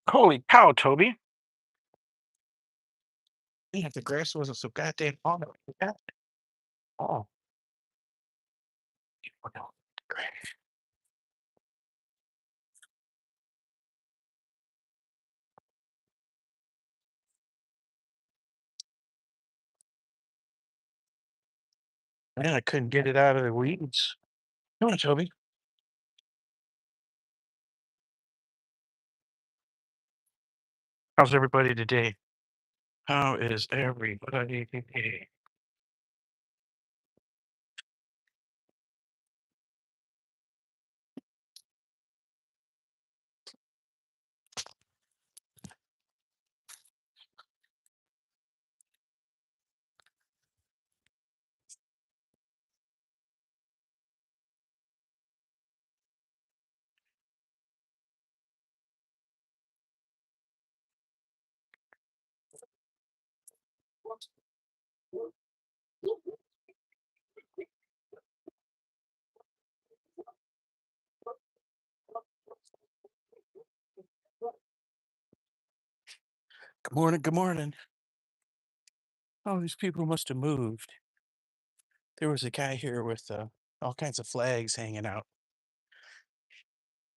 Holy cow, Toby. Man, the grass wasn't so goddamn long. Oh, no. Grass. Man, I couldn't get it out of the weeds. Come on, Toby. How's everybody today? How is everybody today? Good morning. Good morning. Oh, these people must have moved. There was a guy here with all kinds of flags hanging out.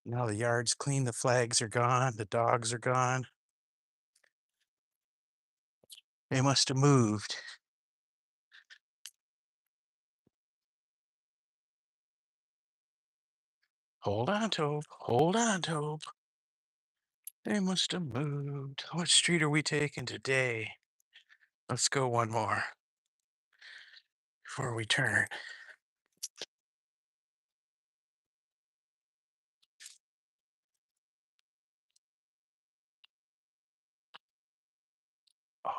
Now the yard's clean. The flags are gone. The dogs are gone. They must have moved. Hold on, Tobe. Hold on, Tobe. They must have moved. What street are we taking today? Let's go one more before we turn. Oh,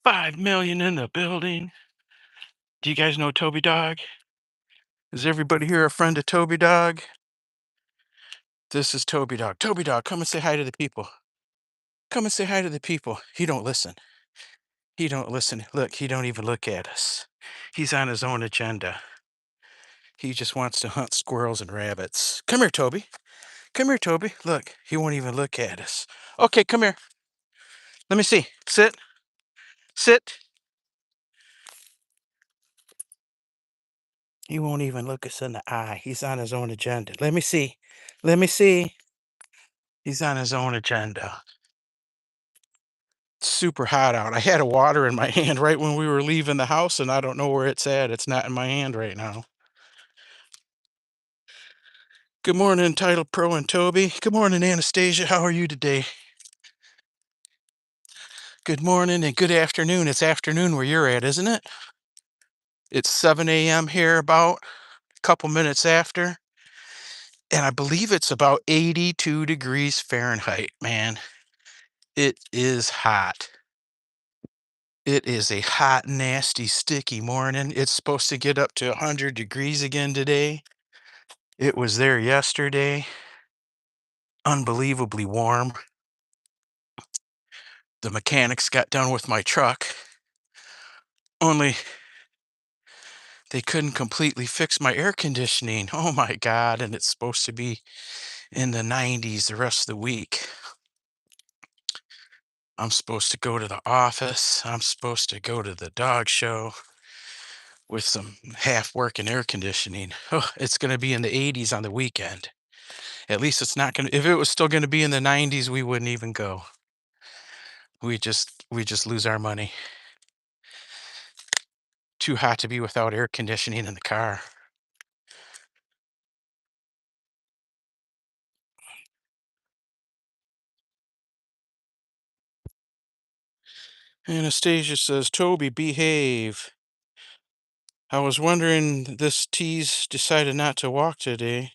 5 million in the building. Do you guys know Toby Dog? Is everybody here a friend of Toby Dog? This is Toby Dog. Toby Dog, come and say hi to the people. Come and say hi to the people. He don't listen. He don't listen. Look, he don't even look at us. He's on his own agenda. He just wants to hunt squirrels and rabbits. Come here, Toby. Come here, Toby. Look, he won't even look at us. Okay, come here. Let me see. Sit. Sit. He won't even look us in the eye. He's on his own agenda. Let me see. Let me see. He's on his own agenda. It's super hot out. I had a water in my hand right when we were leaving the house, and I don't know where it's at. It's not in my hand right now. Good morning, Titlepro and Toby. Good morning, Anastasia. How are you today? Good morning and good afternoon. It's afternoon where you're at, isn't it? It's 7 a.m. here, about a couple minutes after. And I believe it's about 82 degrees Fahrenheit, man. It is hot. It is a hot, nasty, sticky morning. It's supposed to get up to 100 degrees again today. It was there yesterday. Unbelievably warm. The mechanics got done with my truck. Only they couldn't completely fix my air conditioning. Oh my God. And it's supposed to be in the 90s the rest of the week. I'm supposed to go to the office. I'm supposed to go to the dog show with some half working air conditioning. Oh, it's going to be in the 80s on the weekend. At least it's not going to, if it was still going to be in the 90s, we wouldn't even go. We just lose our money. Too hot to be without air conditioning in the car. Anastasia says, Toby, behave. I was wondering, this tease decided not to walk today.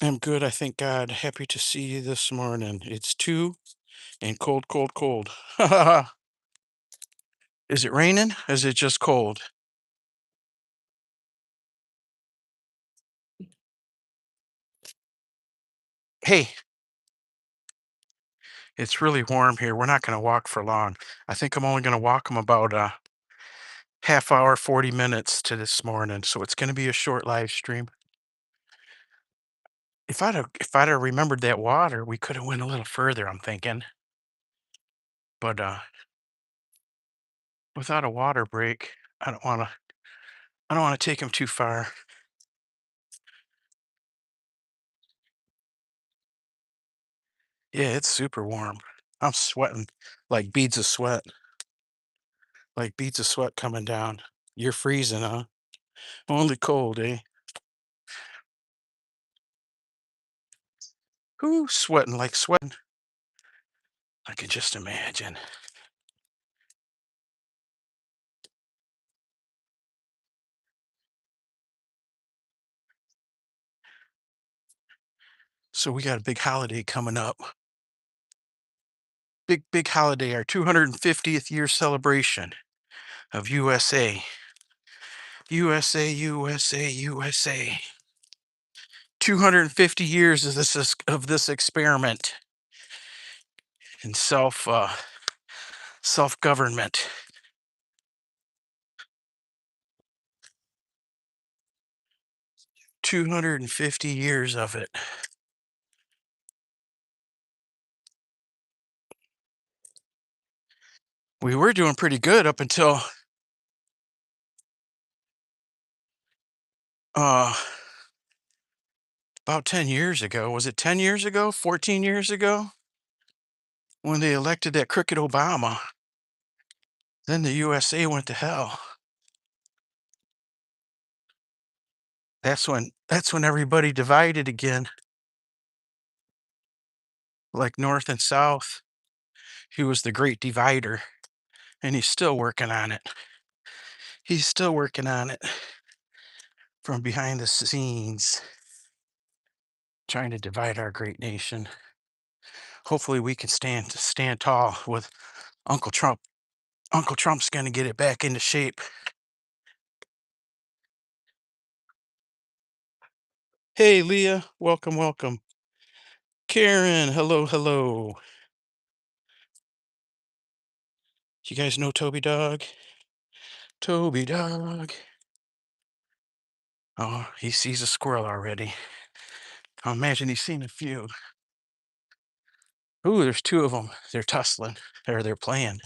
I'm good, I thank God. Happy to see you this morning. It's 2 and cold, cold, cold. Is it raining? Is it just cold? Hey, It's really warm here. We're not going to walk for long. I think I'm only going to walk them about a half hour, 40 minutes to this morning. So it's going to be a short live stream. If I'd have remembered that water, we could have went a little further, I'm thinking. But without a water break, I don't want to take him too far. Yeah, it's super warm. I'm sweating like beads of sweat, like beads of sweat coming down. You're freezing, huh? Only cold, eh? Who sweating like sweating? I can just imagine. So we got a big holiday coming up. Big holiday, our 250th year celebration of USA. USA, USA, USA. 250 years of this experiment in self-government. 250 years of it. We were doing pretty good up until uh about 10 years ago. Was it 10 years ago? 14 years ago? When they elected that crooked Obama. Then the USA went to hell. That's when everybody divided again, like North and South. He was the great divider, and he's still working on it. He's still working on it from behind the scenes, trying to divide our great nation. Hopefully we can stand tall with Uncle Trump. Uncle Trump's gonna get it back into shape. Hey Leah, welcome, welcome. Karen, hello, hello. You guys know Toby Dog? Toby Dog. Oh, he sees a squirrel already. I imagine he's seen a few. Ooh, there's two of them. They're tussling, or they're playing.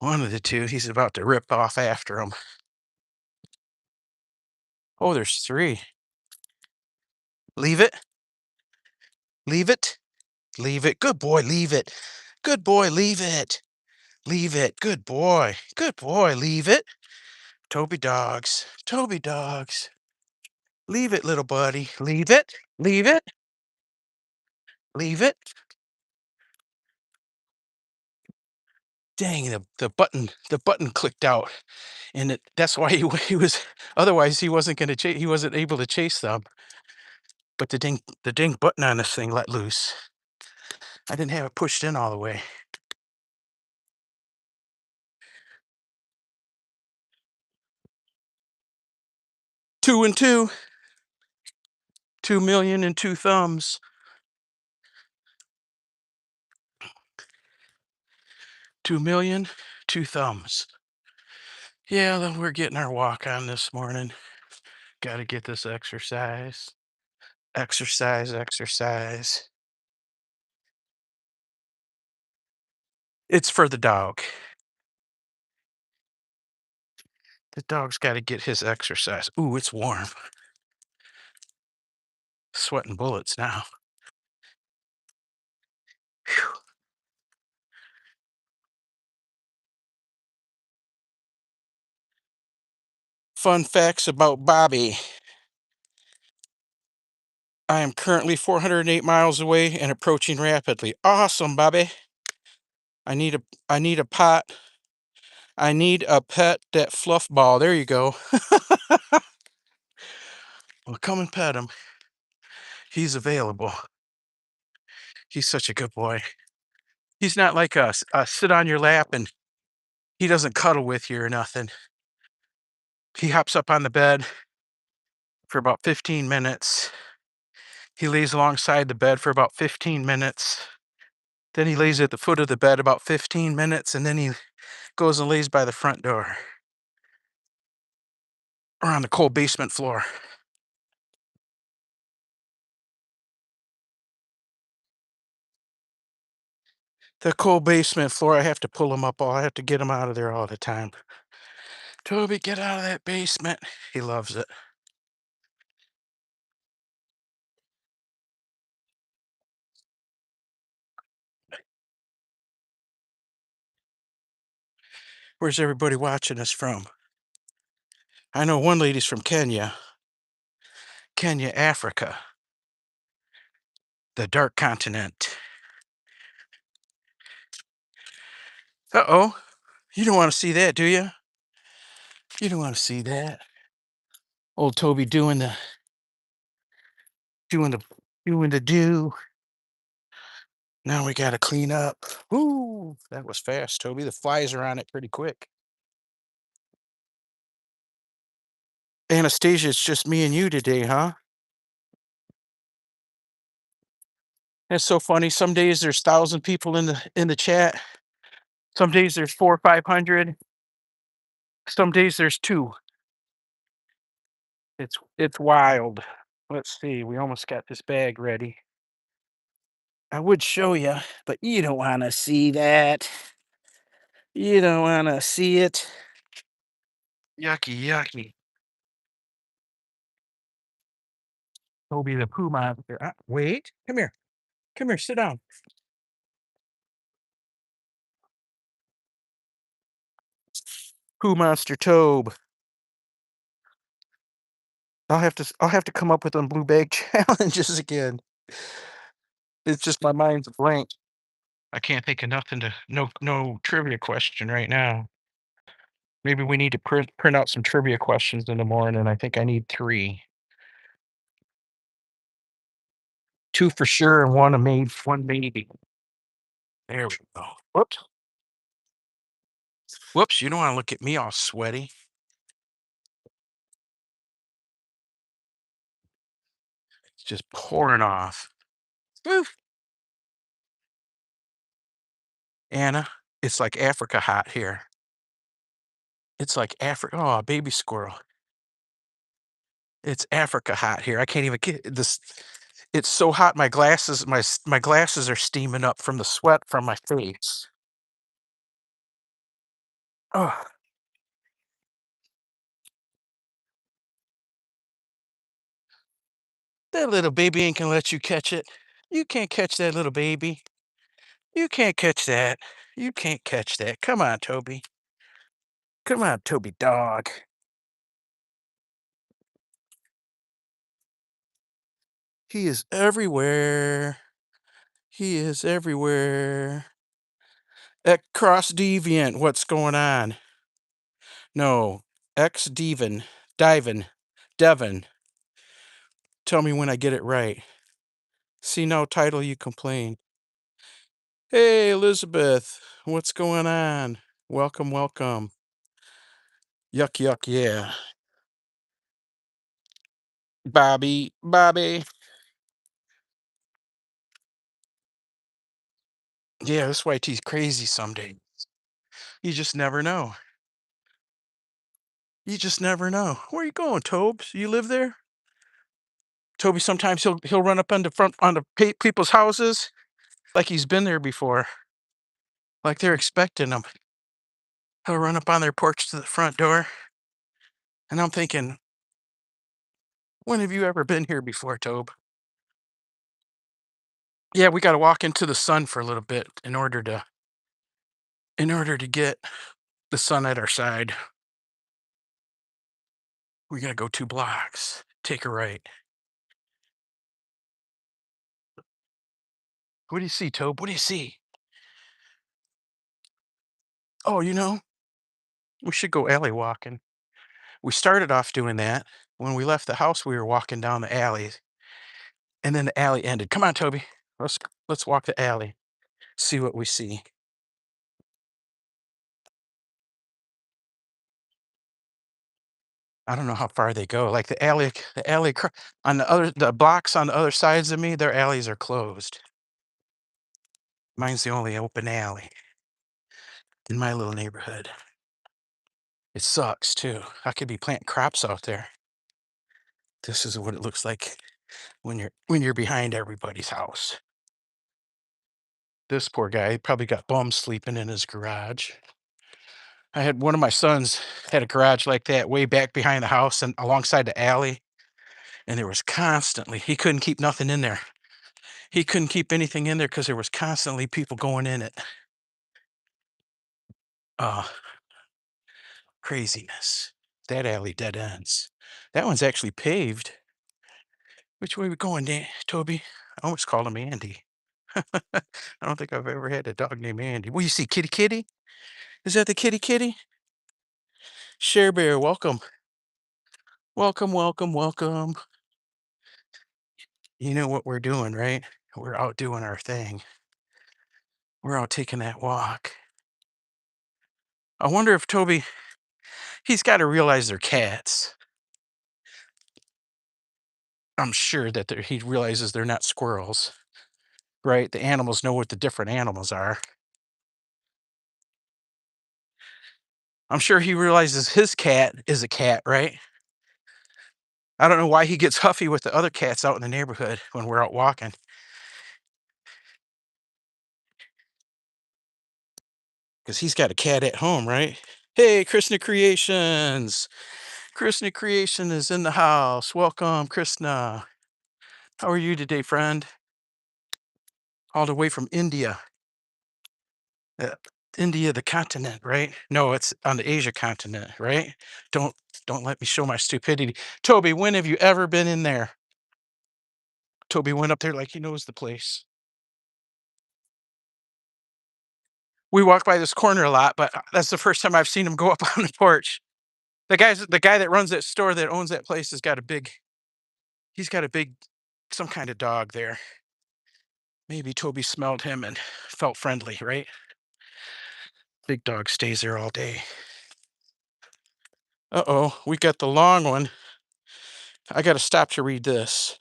One of the two, he's about to rip off after him. Oh, there's three. Leave it. Leave it. Leave it. Good boy, leave it. Good boy, leave it. Leave it. Good boy. Good boy, leave it. Toby dogs. Toby dogs. Leave it, little buddy. Leave it. Leave it. Leave it. Dang, the button clicked out. And that's why he was otherwise he wasn't able to chase them. But the ding button on this thing let loose. I didn't have it pushed in all the way. 2 and 2. 2 million and 2 thumbs. 2 million, 2 thumbs. Yeah, then we're getting our walk on this morning. Got to get this exercise. Exercise, exercise. It's for the dog. The dog's got to get his exercise. Ooh, it's warm. Sweating bullets now. Phew. Fun facts about Bobby. I am currently 408 miles away and approaching rapidly. Awesome, Bobby. I need a pot. I need a pet that fluff ball. There you go. Well, come and pet him. He's available. He's such a good boy. He's not like us. Sit on your lap and he doesn't cuddle with you or nothing. He hops up on the bed for about 15 minutes. He lays alongside the bed for about 15 minutes. Then he lays at the foot of the bed about 15 minutes, and then he goes and lays by the front door or on the cold basement floor. The cold basement floor, I have to pull him up all I have to get him out of there all the time. Toby, get out of that basement. He loves it. Where's everybody watching us from? I know one lady's from Kenya. Kenya, Africa. The dark continent. Uh-oh. You don't want to see that, do you? You don't want to see that. Old Toby doing the doing the do. Now we gotta clean up. Ooh, that was fast, Toby. The flies are on it pretty quick. Anastasia, it's just me and you today, huh? That's so funny. Some days there's 1,000 people in the chat. Some days there's 400 or 500. Some days there's two. It's wild. Let's see. We almost got this bag ready. I would show you, but you don't want to see that. You don't want to see it. Yucky, yucky. Toby the poo monster. Wait, come here. Come here, sit down. Poo monster Tobe. I'll have to come up with some blue bag challenges again. It's just my mind's a blank. I can't think of nothing to no trivia question right now. Maybe we need to print out some trivia questions in the morning. I think I need 3. 2 for sure and one maybe. There we go. Whoops. Whoops, you don't want to look at me all sweaty. It's just pouring off. Woo. Anna, it's like Africa hot here. It's like Africa. Oh, a baby squirrel. It's Africa hot here. I can't even get this. It's so hot. My glasses are steaming up from the sweat from my face. Oh, that little baby ain't gonna let you catch it. You can't catch that little baby. You can't catch that. You can't catch that. Come on, Toby. Come on, Toby dog. He is everywhere. He is everywhere. X cross deviant. What's going on? No. X Devon. Devon. Tell me when I get it right. See no title, you complain. Hey, Elizabeth. What's going on? Welcome, welcome. Yuck, yuck, yeah. Bobby. Yeah, this white tea's crazy some days. You just never know. You just never know. Where you going, Tobes? You live there? Toby, sometimes he'll run up on the front on the people's houses like he's been there before, like they're expecting him. He'll run up on their porch to the front door, and I'm thinking, when have you ever been here before, Tobe? Yeah, we got to walk into the sun for a little bit in order to get the sun at our side. We got to go 2 blocks. Take a right. What do you see, Tobe? What do you see? Oh, we should go alley walking. We started off doing that. When we left the house, we were walking down the alley, and then the alley ended. Come on, Toby. Let's walk the alley. See what we see. I don't know how far they go. Like on the blocks on the other sides of me, their alleys are closed. Mine's the only open alley in my little neighborhood. It sucks too. I could be planting crops out there. This is what it looks like when you're behind everybody's house. This poor guy, he probably got bums sleeping in his garage. I had one of my sons had a garage like that way back behind the house and alongside the alley, and there was constantly he couldn't keep nothing in there. He couldn't keep anything in there because there was constantly people going in it. Uh, Craziness. That alley dead ends. That one's actually paved. Which way we going, Dan? Toby? I almost called him Andy. I don't think I've ever had a dog named Andy. Well, you see Kitty Kitty? Is that the Kitty Kitty? Share Bear, welcome. Welcome, welcome, welcome. You know what we're doing, right? We're out doing our thing. We're out taking that walk. I wonder if Toby, he's got to realize they're cats. I'm sure that he realizes they're not squirrels, right? The animals know what the different animals are. I'm sure he realizes his cat is a cat, right? I don't know why he gets huffy with the other cats out in the neighborhood when we're out walking. Because he's got a cat at home, right? Hey, Krishna Creations. Krishna Creation is in the house. Welcome, Krishna. How are you today, friend? All the way from India. Uh, India, the continent, right? No, it's on the Asia continent, right? Don't don't let me show my stupidity. Toby, when have you ever been in there? Toby went up there like he knows the place. We walk by this corner a lot, but that's the first time I've seen him go up on the porch. The guy that runs that store that owns that place has got a big he's got a big some kind of dog there. Maybe Toby smelled him and felt friendly, right? Big dog stays there all day. Uh-oh, we got the long one. I got to stop to read this.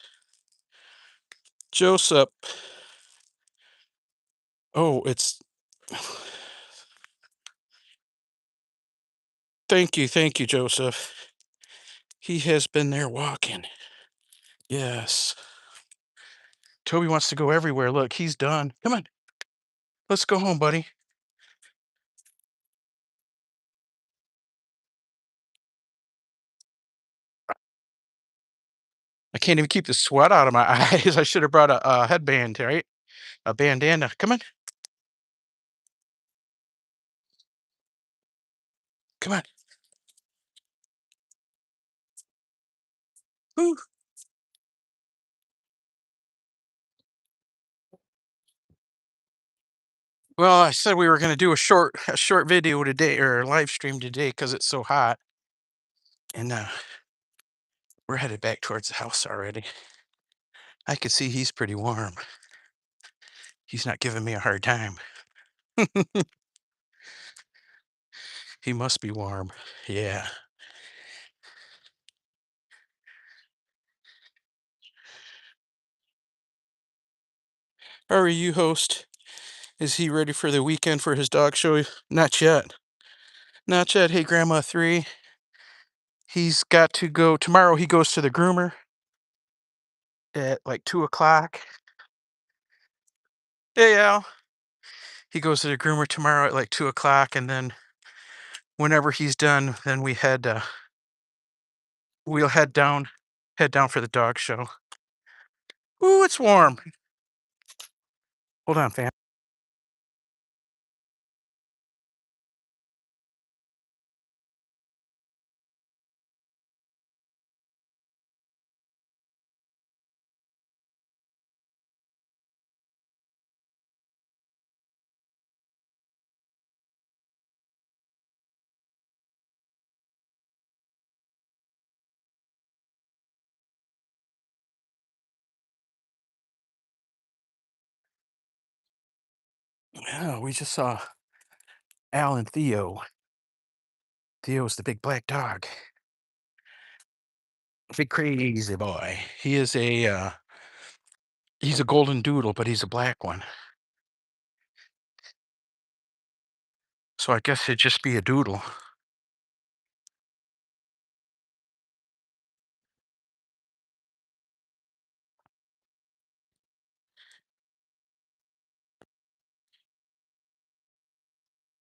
Joseph. Oh, it's thank you, Joseph. He has been there walking. Yes. Toby wants to go everywhere. Look, he's done. Come on. Let's go home, buddy. I can't even keep the sweat out of my eyes. I should have brought a headband, right? A bandana. Come on. Come on. Woo. Well, I said we were going to do a short video today or a live stream today because it's so hot, and we're headed back towards the house already. I could see he's pretty warm. He's not giving me a hard time. He must be warm. Yeah. How are you, host? Is he ready for the weekend for his dog show? Not yet. Not yet. Hey, Grandma 3. He's got to go tomorrow. He goes to the groomer at like 2 o'clock. Hey, Al. He goes to the groomer tomorrow at like 2 o'clock, and then whenever he's done, then we'll head down for the dog show. Ooh, it's warm. Hold on, fam. Yeah, we just saw Al and Theo. Theo's the big black dog. Big crazy boy. He's a golden doodle, but he's a black one. So I guess it'd just be a doodle.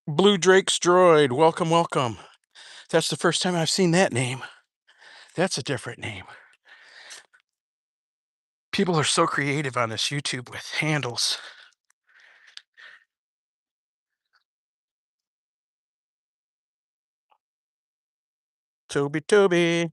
Blue Drake's Droid, welcome, welcome. That's the first time I've seen that name. That's a different name. People are so creative on this YouTube with handles. Toby, Toby.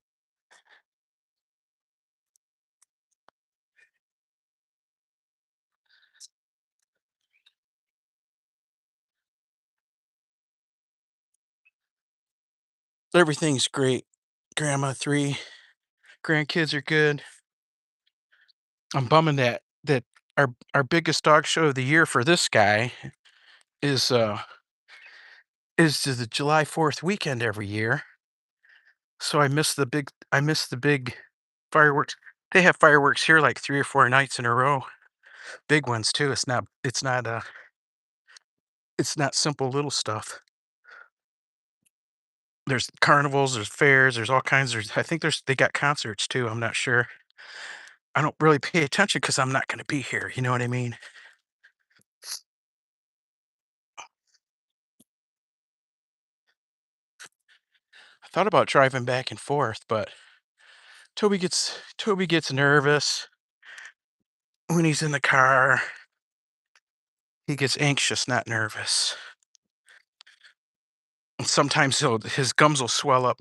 Everything's great. Grandma 3. Grandkids are good. I'm bumming that our biggest dog show of the year for this guy is to the July 4th weekend every year. So I missed the big fireworks. They have fireworks here like 3 or 4 nights in a row. Big ones too. It's not simple little stuff. There's carnivals, there's fairs, there's all kinds. I think they got concerts too. I'm not sure. I don't really pay attention because I'm not going to be here. You know what I mean? I thought about driving back and forth, but Toby gets nervous when he's in the car. He gets anxious, not nervous. And sometimes his gums will swell up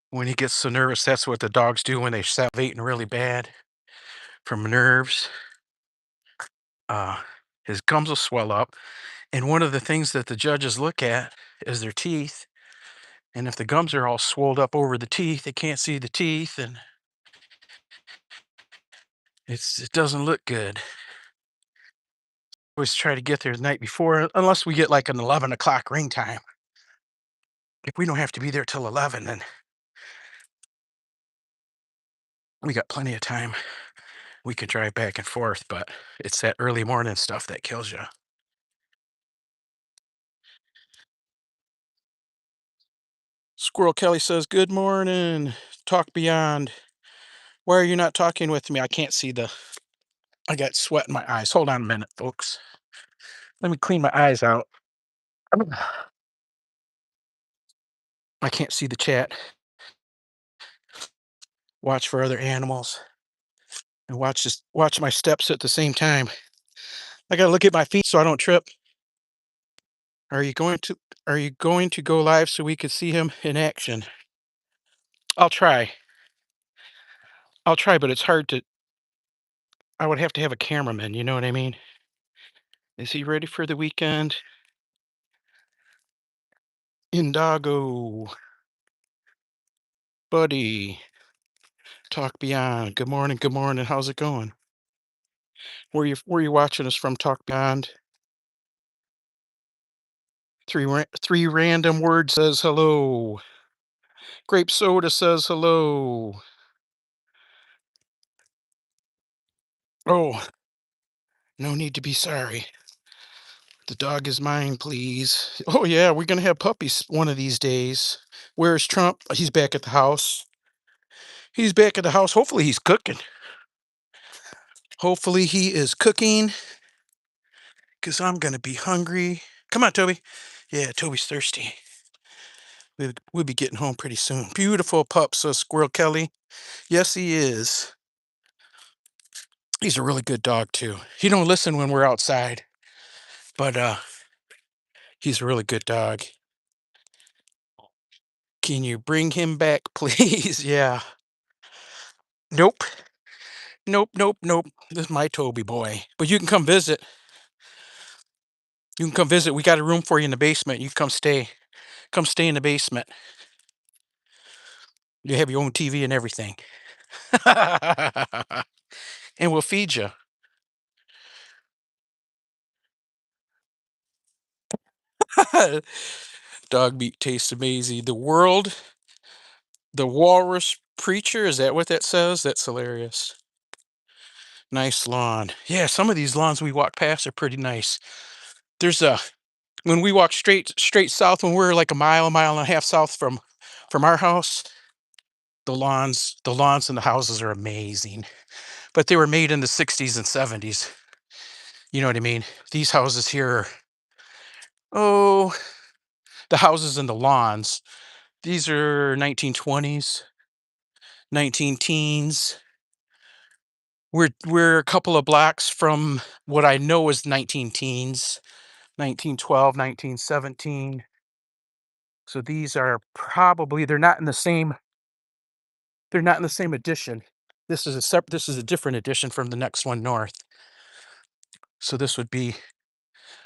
when he gets so nervous. That's what the dogs do when they're salivating really bad from nerves. Uh, his gums will swell up. And one of the things that the judges look at is their teeth. And if the gums are all swolled up over the teeth, they can't see the teeth, and it doesn't look good. Always try to get there the night before, unless we get like an 11 o'clock ring time. If we don't have to be there till 11, then we got plenty of time. We could drive back and forth, but it's that early morning stuff that kills you. Squirrel Kelly says, "Good morning. Talk beyond. Why are you not talking with me? I can't see I got sweat in my eyes. Hold on a minute, folks. Let me clean my eyes out. I can't see the chat. Watch for other animals and watch my steps at the same time. I gotta look at my feet so I don't trip. Are you going to are you going to go live so we could see him in action? I'll try. I'll try, but it's hard to I would have to have a cameraman, you know what I mean? Is he ready for the weekend? Indago, buddy, talk beyond. Good morning, good morning. How's it going? Where you watching us from? Talk beyond. Three random words says hello. Grape soda says hello. Oh, no need to be sorry. The dog is mine, please. Oh yeah, we're gonna have puppies one of these days. Where's Trump? He's back at the house. He's back at the house. Hopefully he's cooking. Hopefully he is cooking, because I'm gonna be hungry. Come on, Toby. Yeah, Toby's thirsty. We'll be getting home pretty soon. Beautiful pup, says Squirrel Kelly. Yes, he is. He's a really good dog too. He don't listen when we're outside, but he's a really good dog. Can you bring him back, please? Yeah. Nope. Nope, nope, nope. This is my Toby boy. But you can come visit. You can come visit. We got a room for you in the basement. You can come stay. Come stay in the basement. You have your own TV and everything. And we'll feed you. Dog meat tastes amazing. The walrus preacher, is that what that says? That's hilarious. Nice lawn. Yeah, some of these lawns we walk past are pretty nice. There's a When we walk straight south, when we're like a mile and a half south from our house, the lawns and the houses are amazing. But they were made in the 60s and 70s. You know what I mean? These houses here, oh, the houses and the lawns, these are 1920s, 19 teens. We're a couple of blocks from what I know is 19 teens, 1912, 1917. So these are probably they're not in the same edition. This is a different edition from the next one north. So this would be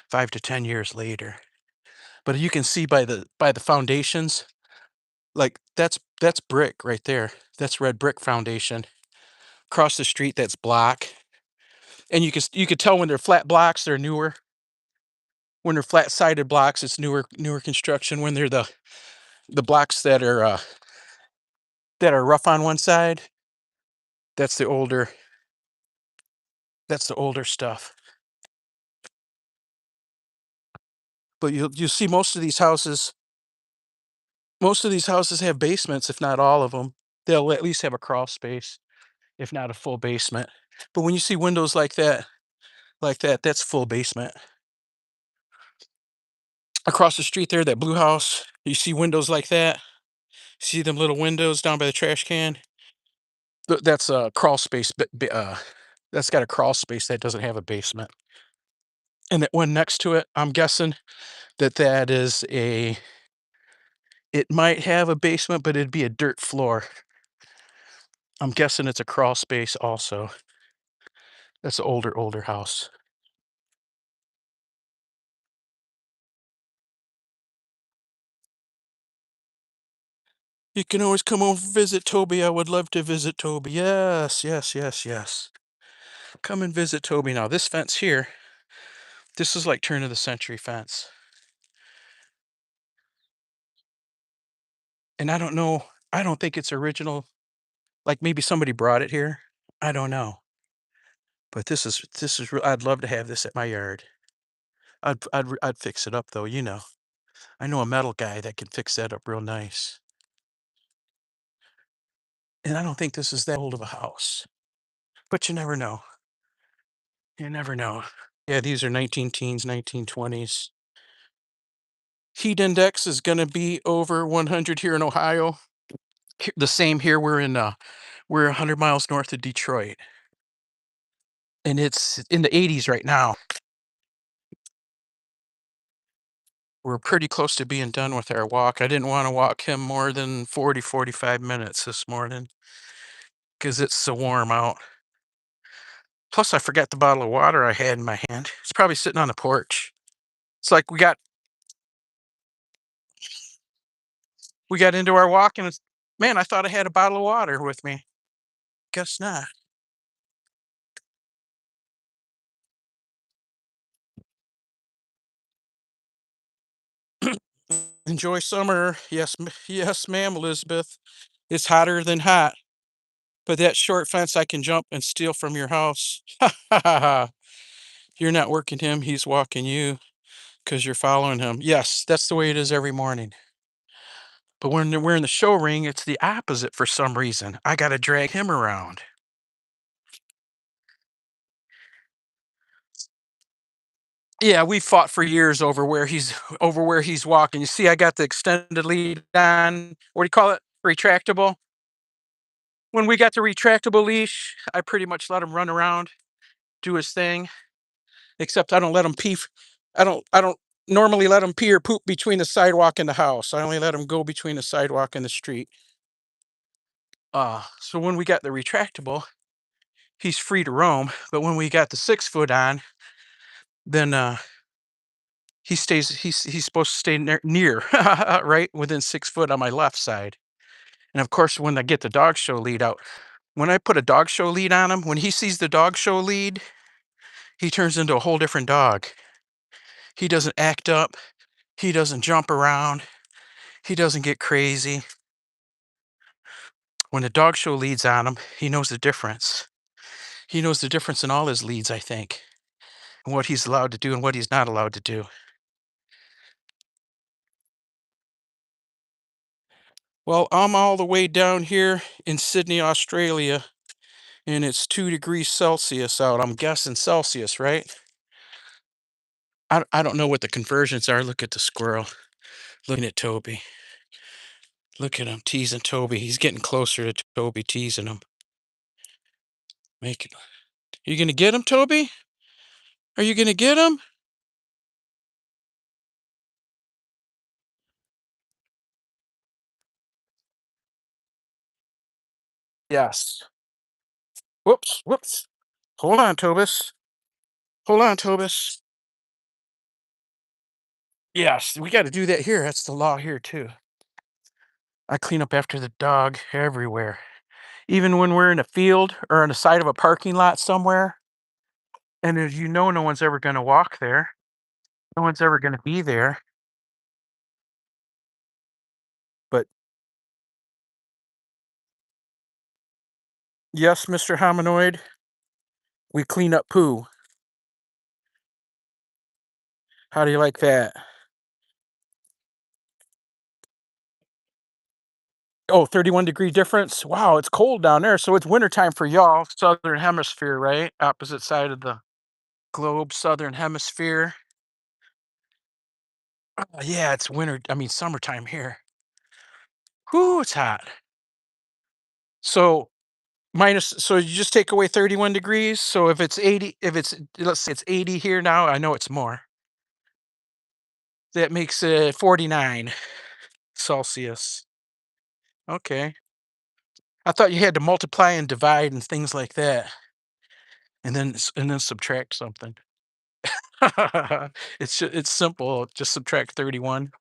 5 to 10 years later. But you can see by the foundations, like that's brick right there. That's red brick foundation. Across the street, that's block. And you could tell when they're flat blocks, they're newer. When they're flat sided blocks, it's newer construction. When they're the blocks that are rough on one side, that's the older stuff. But you see most of these houses have basements, if not all of them. They'll at least have a crawl space, if not a full basement. But when you see windows like that, that's full basement. Across the street there, that blue house, you see windows like that. See them little windows down by the trash can? That's a crawl space, that's got a crawl space that doesn't have a basement. And that one next to it, I'm guessing that is it might have a basement, but it'd be a dirt floor. I'm guessing it's a crawl space also. That's an older house. You can always come over and visit Toby. I would love to visit Toby. Yes, yes, yes, yes. Come and visit Toby. Now, this fence here, this is like turn of the century fence. And I don't know, I don't think it's original. Like maybe somebody brought it here. I don't know. But I'd love to have this at my yard. I'd fix it up though, you know. I know a metal guy that can fix that up real nice. And I don't think this is that old of a house. But you never know. You never know. Yeah, these are 19 teens, 1920s. Heat index is going to be over 100 here in Ohio. The same here. We're 100 miles north of Detroit, and it's in the 80s right now. We're pretty close to being done with our walk. I didn't want to walk him more than 45 minutes this morning because it's so warm out. Plus, I forgot the bottle of water I had in my hand. It's probably sitting on the porch. It's like we got into our walk and man, I thought I had a bottle of water with me. Guess not. Enjoy summer. Yes, yes, ma'am, Elizabeth. It's hotter than hot. But that short fence I can jump and steal from your house. Ha ha ha ha. You're not working him, he's walking you because you're following him. Yes, that's the way it is every morning. But when we're in the show ring, it's the opposite for some reason. I got to drag him around. Yeah, we fought for years over where he's walking. You see, I got the extended lead on. What do you call it? Retractable. When we got the retractable leash, I pretty much let him run around, do his thing. Except I don't let him pee. I don't normally let him pee or poop between the sidewalk and the house. I only let him go between the sidewalk and the street. So when we got the retractable, he's free to roam. But when we got the 6 foot on, then he's supposed to stay near right within 6 foot on my left side. And of course, when I get the dog show lead out, when I put a dog show lead on him, when he sees the dog show lead, he turns into a whole different dog. He doesn't act up. He doesn't jump around. He doesn't get crazy. When the dog show leads on him, he knows the difference. He knows the difference in all his leads, I think, and what he's allowed to do and what he's not allowed to do. Well, I'm all the way down here in Sydney, Australia, and it's 2 degrees Celsius out. I'm guessing Celsius, right? I don't know what the conversions are. Look at the squirrel. Looking at Toby. Look at him teasing Toby. He's getting closer to Toby, teasing him. Making. You gonna get him, Toby? Are you gonna get him? Yes. Whoops, whoops. Hold on, Tobis. Hold on, Tobis. Yes, we got to do that here. That's the law here too. I clean up after the dog everywhere. Even when we're in a field or on the side of a parking lot somewhere, and as you know, no one's ever going to walk there. No one's ever going to be there. But yes, Mr. Hominoid, we clean up poo. How do you like that? Oh, 31-degree difference. Wow, it's cold down there. So it's wintertime for y'all, southern hemisphere, right? Opposite side of the globe, southern hemisphere. Yeah, it's winter. I mean, summertime here. Whoo, it's hot. So so you just take away 31 degrees. So if it's 80, if it's, let's say it's 80 here now, I know it's more. That makes it 49 Celsius. Okay. I thought you had to multiply and divide and things like that, and then subtract something. It's simple. Just subtract 31.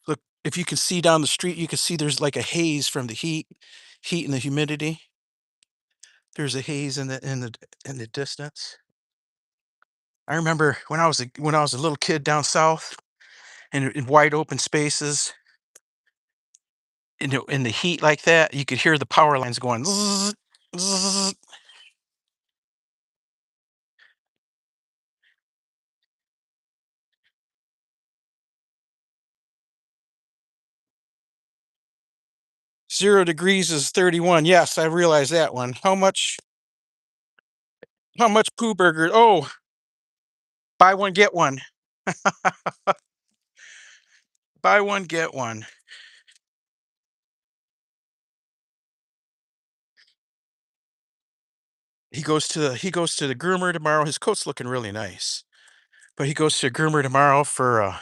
Look, if you can see down the street, you can see there's like a haze from the heat and the humidity. There's a haze in the distance. I remember when I was a little kid down south in wide open spaces in the heat like that, you could hear the power lines going zzz, zzz. 0 degrees is 31. Yes, I realize that one. How much poo burger? Oh, buy one get one. Buy one get one. He goes to the groomer tomorrow. His coat's looking really nice. But he goes to a groomer tomorrow for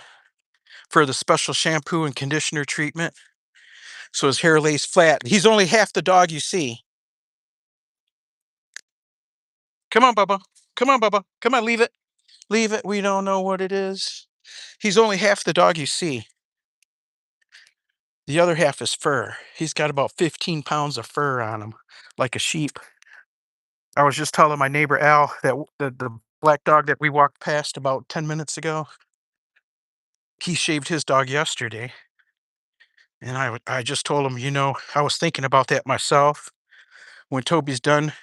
the special shampoo and conditioner treatment. So his hair lays flat. He's only half the dog you see. Come on, Bubba. Come on, Bubba. Come on, leave it. Leave it. We don't know what it is. He's only half the dog you see. The other half is fur. He's got about 15 pounds of fur on him, like a sheep. I was just telling my neighbor Al that the black dog that we walked past about 10 minutes ago, he shaved his dog yesterday. And I just told him, I was thinking about that myself. When Toby's done,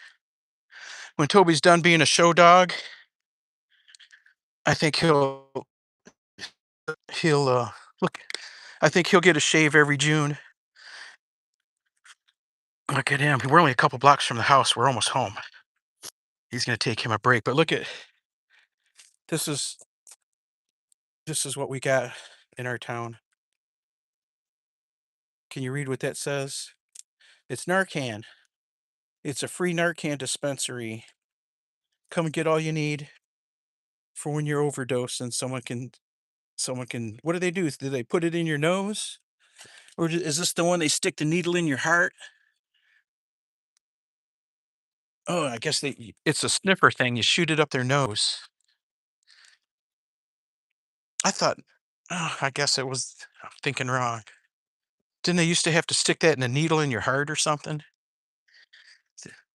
when Toby's done being a show dog, I think he'll look. I think he'll get a shave every June. Look at him. We're only a couple blocks from the house. We're almost home. He's gonna take him a break. But look at this is this is what we got in our town. Can you read what that says? It's Narcan. It's a free Narcan dispensary. Come and get all you need for when you're overdosed, and someone can. What do they do? Do they put it in your nose, or is this the one they stick the needle in your heart? Oh, I guess it's a sniffer thing. You shoot it up their nose. I thought, oh, I guess I'm thinking wrong. Didn't they used to have to stick that in a needle in your heart or something?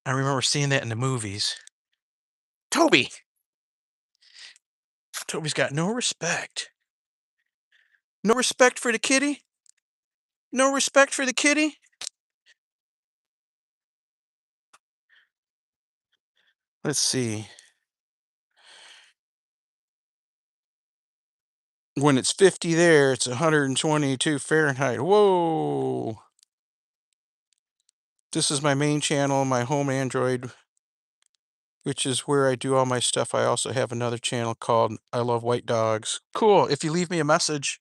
I remember seeing that in the movies. Toby! Toby's got no respect. No respect for the kitty? No respect for the kitty? Let's see. when it's 50 there, it's 122 Fahrenheit. Whoa! This is my main channel, my home Android, which is where I do all my stuff. I also have another channel called I Love White Dogs. Cool. If you leave me a message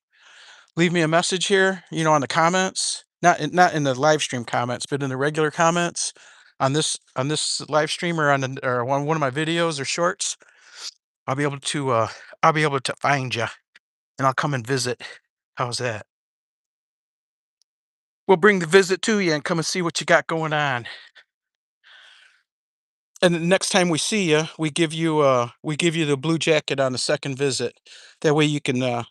here, on the comments, not in the live stream comments, but in the regular comments on this live stream or or one of my videos or shorts, I'll be able to find you and I'll come and visit. How's that? We'll bring the visit to you and come and see what you got going on. And the next time we see you, we give you the blue jacket on the second visit. That way you can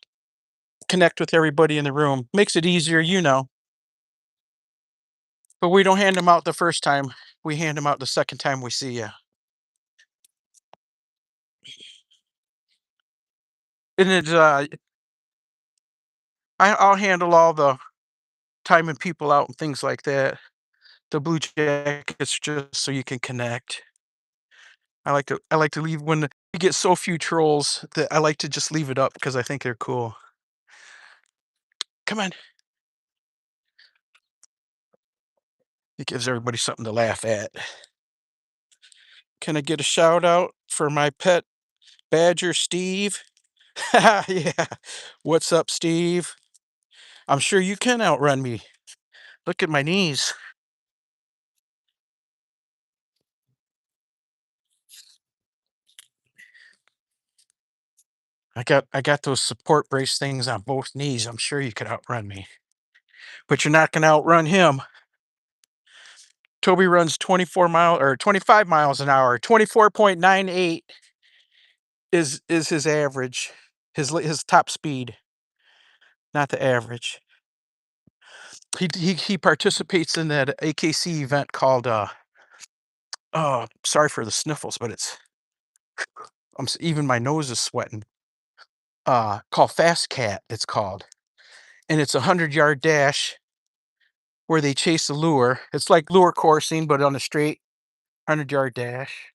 connect with everybody in the room. Makes it easier. But we don't hand them out the first time. We hand them out the second time we see you. And I'll handle all the timing people out and things like that. The blue jackets just so you can connect. I like to leave when we get so few trolls that I like to just leave it up because I think they're cool. Come on. It gives everybody something to laugh at. Can I get a shout out for my pet badger, Steve? Yeah. What's up, Steve? I'm sure you can outrun me. Look at my knees. I got those support brace things on both knees. I'm sure you could outrun me. But you're not gonna outrun him. Toby runs 24 mile or 25 miles an hour. 24.98 is his average. His top speed, not the average. He participates in that AKC event called oh, sorry for the sniffles, but even my nose is sweating. Called Fast Cat, it's called. And it's a 100-yard dash where they chase the lure. It's like lure coursing, but on a straight 100-yard dash.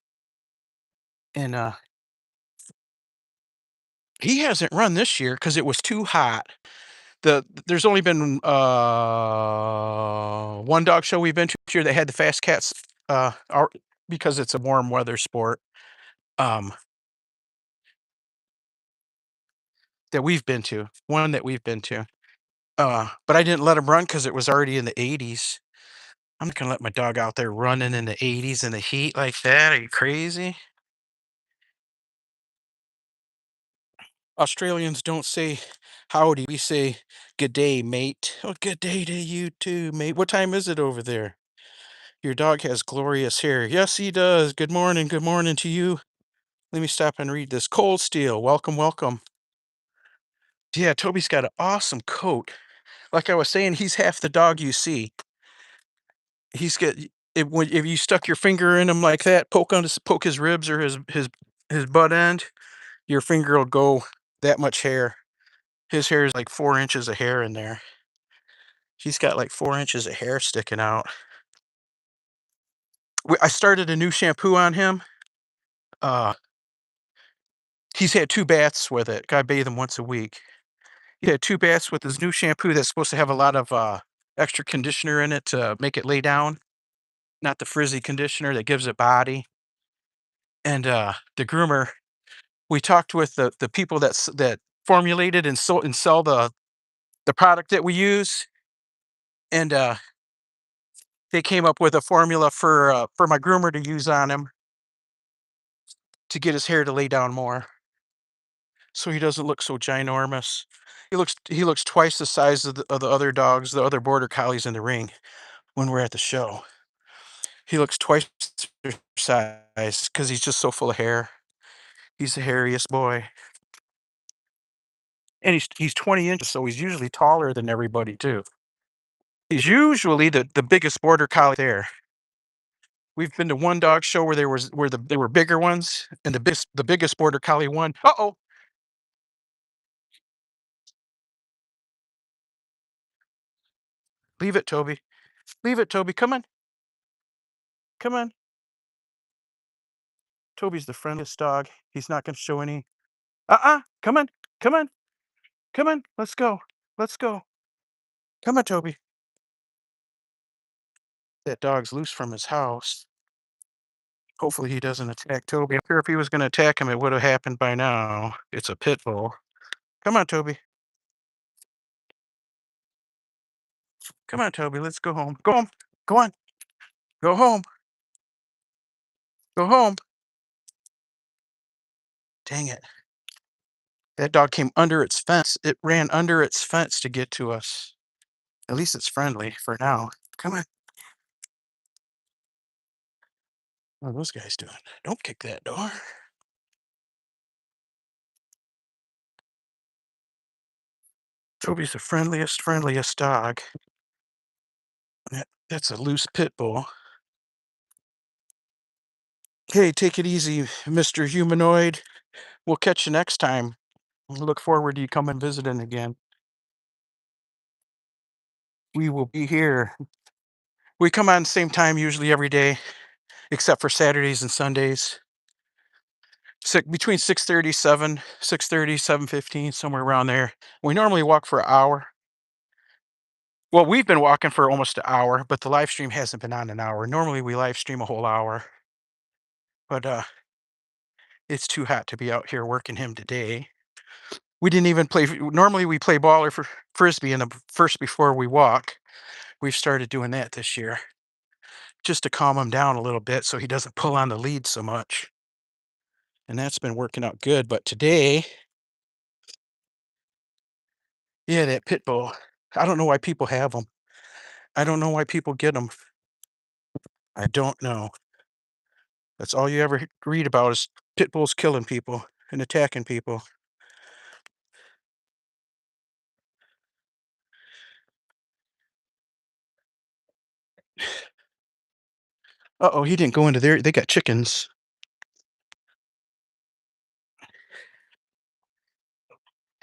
And he hasn't run this year because it was too hot. There's only been one dog show we've been to this year that had the Fast Cats because it's a warm weather sport. Um, that we've been to, one that we've been to. But I didn't let him run because it was already in the 80s. I'm not gonna let my dog out there running in the 80s in the heat like that. Are you crazy? Australians don't say howdy. We say good day, mate. Oh, good day to you too, mate. What time is it over there? Your dog has glorious hair. Yes, he does. Good morning. Good morning to you. Let me stop and read this. Cold Steel. Welcome, welcome. Yeah, Toby's got an awesome coat. Like I was saying, he's half the dog you see. He's got if you stuck your finger in him like that, poke his ribs or his butt end, your finger will go that much hair. His hair is like 4 inches of hair in there. He's got like 4 inches of hair sticking out. I started a new shampoo on him. Uh, he's had 2 baths with it. I bathe him once a week. He had 2 baths with his new shampoo that's supposed to have a lot of extra conditioner in it to make it lay down, not the frizzy conditioner that gives it body. And the groomer, we talked with the people that formulated and sell the product that we use, and they came up with a formula for my groomer to use on him to get his hair to lay down more, so he doesn't look so ginormous. He looks twice the size of the other dogs, the other border collies in the ring when we're at the show. He looks twice their size because he's just so full of hair. He's the hairiest boy, and he's 20 inches, so he's usually taller than everybody too. He's usually the biggest border collie there. We've been to one dog show where there were bigger ones, and the biggest border collie won. Uh-oh. Leave it, Toby. Leave it, Toby. Come on. Come on. Toby's the friendliest dog. He's not gonna show any. Uh-uh. Come on. Come on. Come on, let's go. Let's go. Come on, Toby. That dog's loose from his house. Hopefully he doesn't attack Toby. I'm sure if he was going to attack him, it would have happened by now. It's a pit bull. Come on, Toby. Come on, Toby. Let's go home. Go home. Go on. Go home. Go home. Dang it. That dog came under its fence. It ran under its fence to get to us. At least it's friendly for now. Come on. What are those guys doing? Don't kick that door. Toby's the friendliest dog. That's a loose pit bull. Hey, take it easy, Mr. Humanoid. We'll catch you next time. Look forward to you coming visiting again. We will be here. We come on the same time usually every day, except for Saturdays and Sundays. Between 6:30, 6:30, 7:15, somewhere around there. We normally walk for an hour. Well, we've been walking for almost an hour, but the live stream hasn't been on an hour. Normally we live stream a whole hour, but it's too hot to be out here working him today. We didn't even play. Normally we play ball or frisbee in the first before we walk. We've started doing that this year just to calm him down a little bit so he doesn't pull on the lead so much. And that's been working out good. But today, yeah, that pit bull. I don't know why people have them. I don't know why people get them. I don't know. That's all you ever read about is pit bulls killing people and attacking people. Uh-oh, he didn't go into there. They got chickens.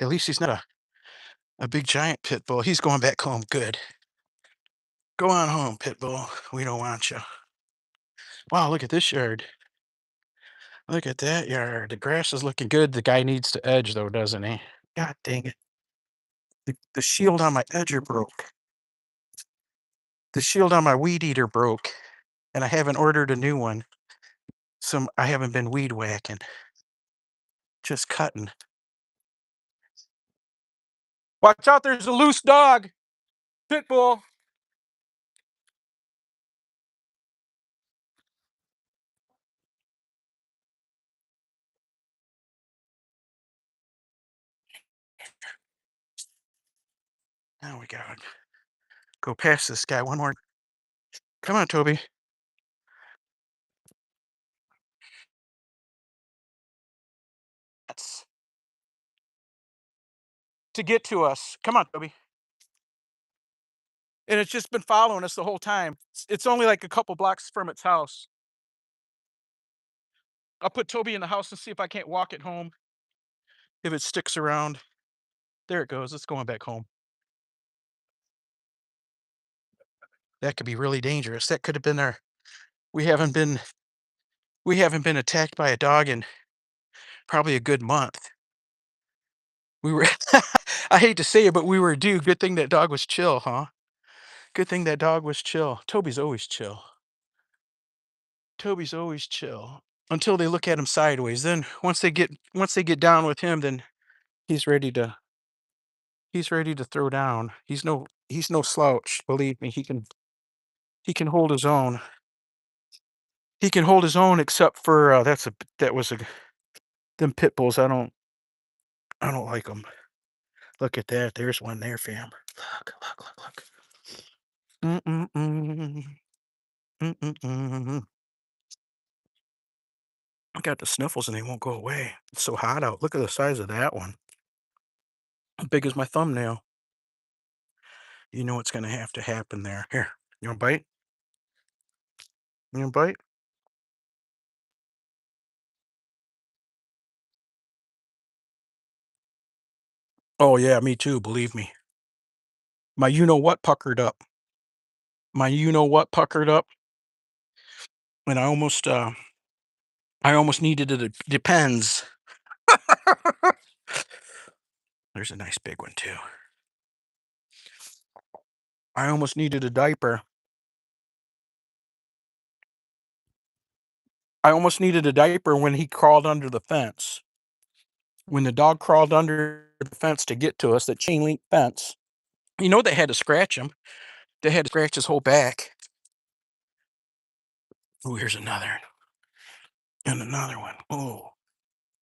At least he's not a big giant pit bull. He's going back home. Good. Go on home, pit bull. We don't want you. Wow, look at this yard. Look at that yard. The grass is looking good. The guy needs to edge, though, doesn't he? God dang it. The shield on my edger broke. The shield on my weed eater broke, and I haven't ordered a new one. So I haven't been weed whacking, just cutting. Watch out, there's a loose dog. Pit bull. Now we gotta go past this guy one more. Come on, Toby. That's to get to us. Come on, Toby. And it's just been following us the whole time. It's only like a couple blocks from its house. I'll put Toby in the house and see if I can't walk it home. If it sticks around. There it goes. It's going back home. That could be really dangerous. That could have been our we haven't been we haven't been attacked by a dog in probably a good month. We were I hate to say it, but we were due. Good thing that dog was chill, huh? Good thing that dog was chill. Toby's always chill. Toby's always chill until they look at him sideways. Then once they get down with him, then he's ready to he's ready to throw down. He's no slouch. Believe me, he can hold his own. He can hold his own, except for that was a them pit bulls. I don't like them. Look at that. There's one there, fam. Look. Mm-mm-mm. Mm-mm-mm. I got the sniffles and they won't go away. It's so hot out. Look at the size of that one. How big is my thumbnail? You know what's gonna have to happen there. Here, you wanna bite? You wanna bite? Oh yeah, me too, believe me. My you know what puckered up. My you know what puckered up, and I almost needed it depends. There's a nice big one too. I almost needed a diaper. I almost needed a diaper when he crawled under the fence. When the dog crawled under the fence to get to us, that chain link fence, they had to scratch him. They had to scratch his whole back. Oh, here's another. And another one. Oh,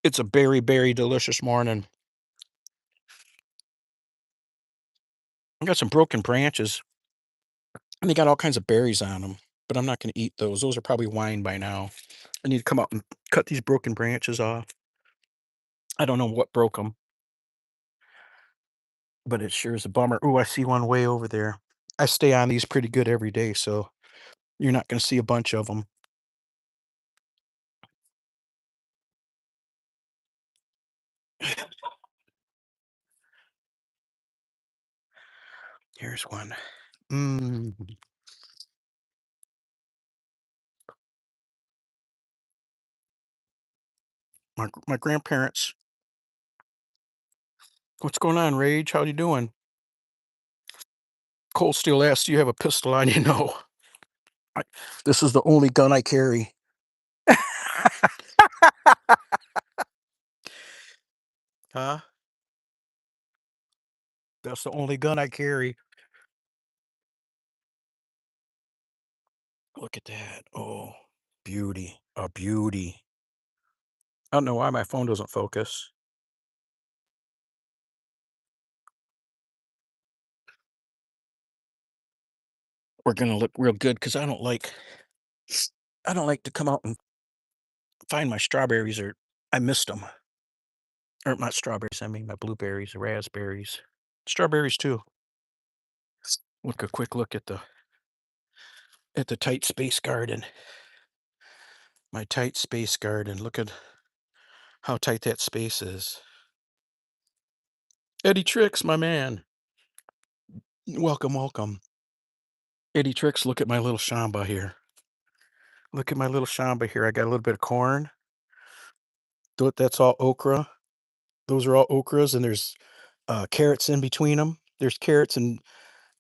it's a berry, berry delicious morning. I got some broken branches, and they got all kinds of berries on them, but I'm not going to eat those. Those are probably wine by now. I need to come out and cut these broken branches off. I don't know what broke them, but it sure is a bummer. Oh, I see one way over there. I stay on these pretty good every day, so you're not going to see a bunch of them. Here's one. Mm. My grandparents. What's going on, Rage? How you doing? Cole still asks, "Do you have a pistol on you?" No. I, this is the only gun I carry. Huh? That's the only gun I carry. Look at that. Oh, beauty. A beauty. I don't know why my phone doesn't focus. We're gonna look real good because I don't like to come out and find my strawberries or I missed them. Or not strawberries, I mean my blueberries, raspberries, strawberries too. Look a quick look at the tight space garden. My tight space garden. Look at how tight that space is. Eddie Tricks, my man. Welcome, welcome. Eddie Tricks, look at my little shamba here. Look at my little shamba here. I got a little bit of corn. That's all okra. Those are all okras, and there's carrots in between them. There's carrots and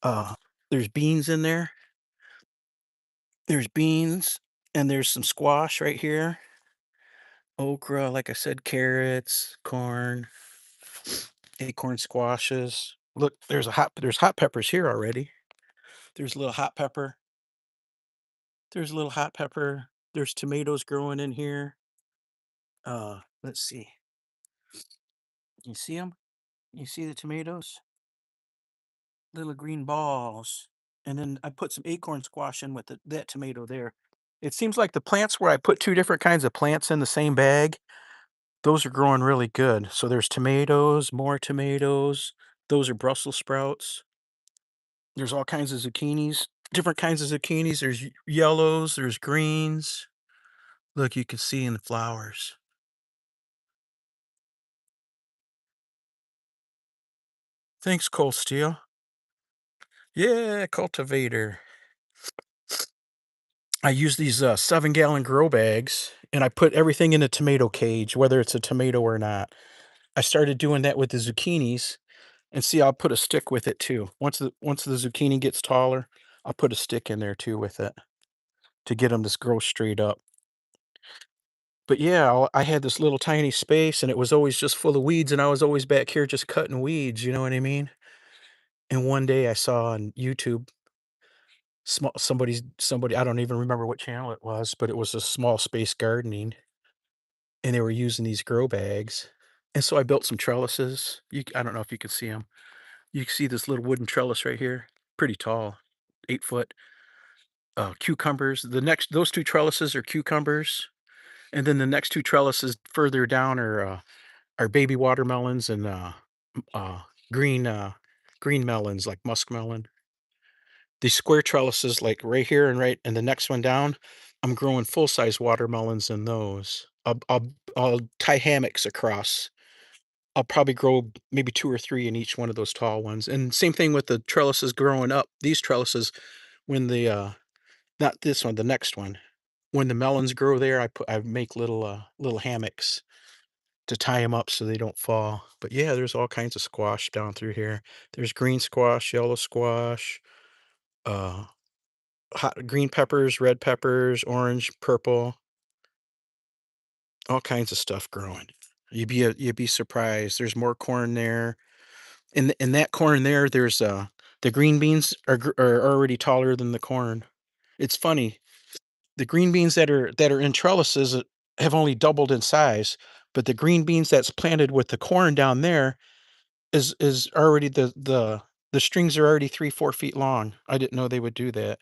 uh, there's beans in there. There's beans, and there's some squash right here. Okra, like I said, carrots, corn, acorn squashes. Look, there's hot peppers here already. There's a little hot pepper. There's a little hot pepper. There's tomatoes growing in here. Let's see. You see them? You see the tomatoes? Little green balls. And then I put some acorn squash in with that tomato there. It seems like the plants where I put two different kinds of plants in the same bag, those are growing really good. So there's tomatoes, more tomatoes. Those are Brussels sprouts. There's all kinds of zucchinis, different kinds of zucchinis. There's yellows, there's greens. Look, you can see in the flowers. Thanks, Cold Steel. Yeah, cultivator. I use these 7-gallon grow bags and I put everything in a tomato cage, whether it's a tomato or not. I started doing that with the zucchinis and see, I'll put a stick with it too. Once the zucchini gets taller, I'll put a stick in there too with it to get them to grow straight up. But yeah, I had this little tiny space and it was always just full of weeds and I was always back here just cutting weeds, you know what I mean? And one day I saw on YouTube somebody I don't even remember what channel it was, but it was a small space gardening and they were using these grow bags. And so I built some trellises. I don't know if you can see them. You can see this little wooden trellis right here, pretty tall, 8 foot. Cucumbers. Those two trellises are cucumbers, and then the next two trellises further down are baby watermelons and uh, green green melons like muskmelon. These square trellises, like right here and the next one down, I'm growing full size watermelons in those. I'll tie hammocks across. I'll probably grow maybe 2 or 3 in each one of those tall ones, and same thing with the trellises growing up. These trellises, when not this one, the next one, when the melons grow there, I make little hammocks to tie them up so they don't fall. But yeah, there's all kinds of squash down through here. There's green squash, yellow squash, uh, hot green peppers, red peppers, orange, purple, all kinds of stuff growing. You'd be surprised. There's more corn there. In that corn there, there's the green beans are already taller than the corn. It's funny. The green beans that are in trellises have only doubled in size, but the green beans that's planted with the corn down there is already the strings are already 3, 4 feet long. I didn't know they would do that.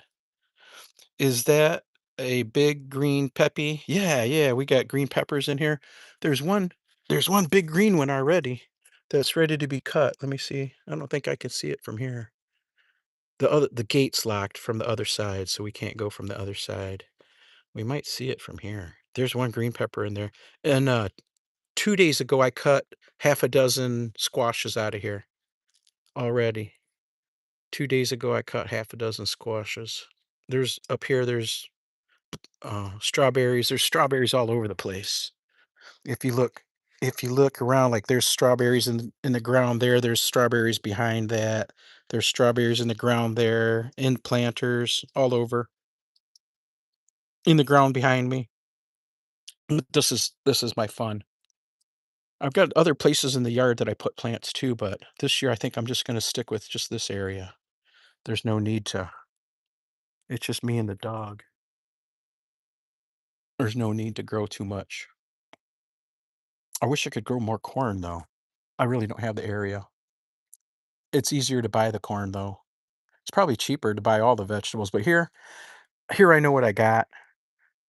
Is that a big green peppy? Yeah, yeah, we got green peppers in here. There's one there's one big green one already that's ready to be cut. Let me see. I don't think I can see it from here. The gate's locked from the other side, so we can't go from the other side. We might see it from here. There's one green pepper in there. And 2 days ago I cut half a dozen squashes out of here already. 2 days ago I cut half a dozen squashes. There's up here strawberries. There's strawberries all over the place. If you look if you look around, like, there's strawberries in the ground there, there's strawberries behind that. There's strawberries in the ground there, in planters, all over, in the ground behind me. This is my fun. I've got other places in the yard that I put plants too, but this year I think I'm just gonna stick with just this area. There's no need to it's just me and the dog. There's no need to grow too much. I wish I could grow more corn though. I really don't have the area. It's easier to buy the corn though. It's probably cheaper to buy all the vegetables, but here I know what I got.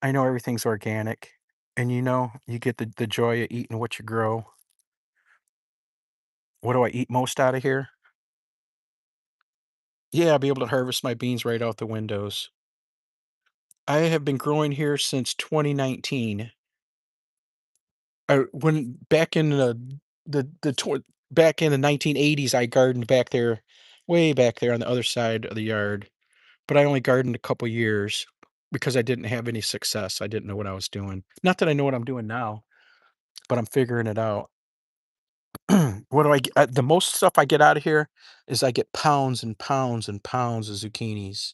I know everything's organic, and you get the joy of eating what you grow. What do I eat most out of here? Yeah, I'll be able to harvest my beans right out the windows. I have been growing here since 2019. When back in the back in the 1980s, I gardened back there, way back there on the other side of the yard. But I only gardened a couple years because I didn't have any success. I didn't know what I was doing. Not that I know what I'm doing now, but I'm figuring it out. What do I get? The most stuff I get out of here is I get pounds and pounds and pounds of zucchinis,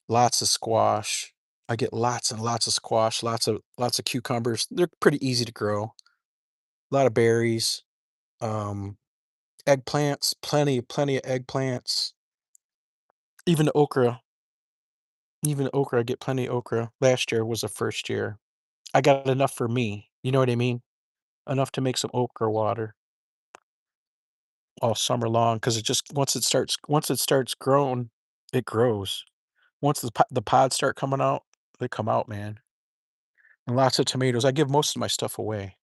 lots of squash. I get lots and lots of squash, lots of cucumbers. They're pretty easy to grow. A lot of berries, um, eggplants, plenty of eggplants. Even the okra, even the okra, I get plenty of okra. Last year was the first year. I got enough for me, you know what I mean? Enough to make some okra water all summer long because it just once it starts growing, it grows. Once the pods start coming out, they come out, man. And lots of tomatoes. I give most of my stuff away.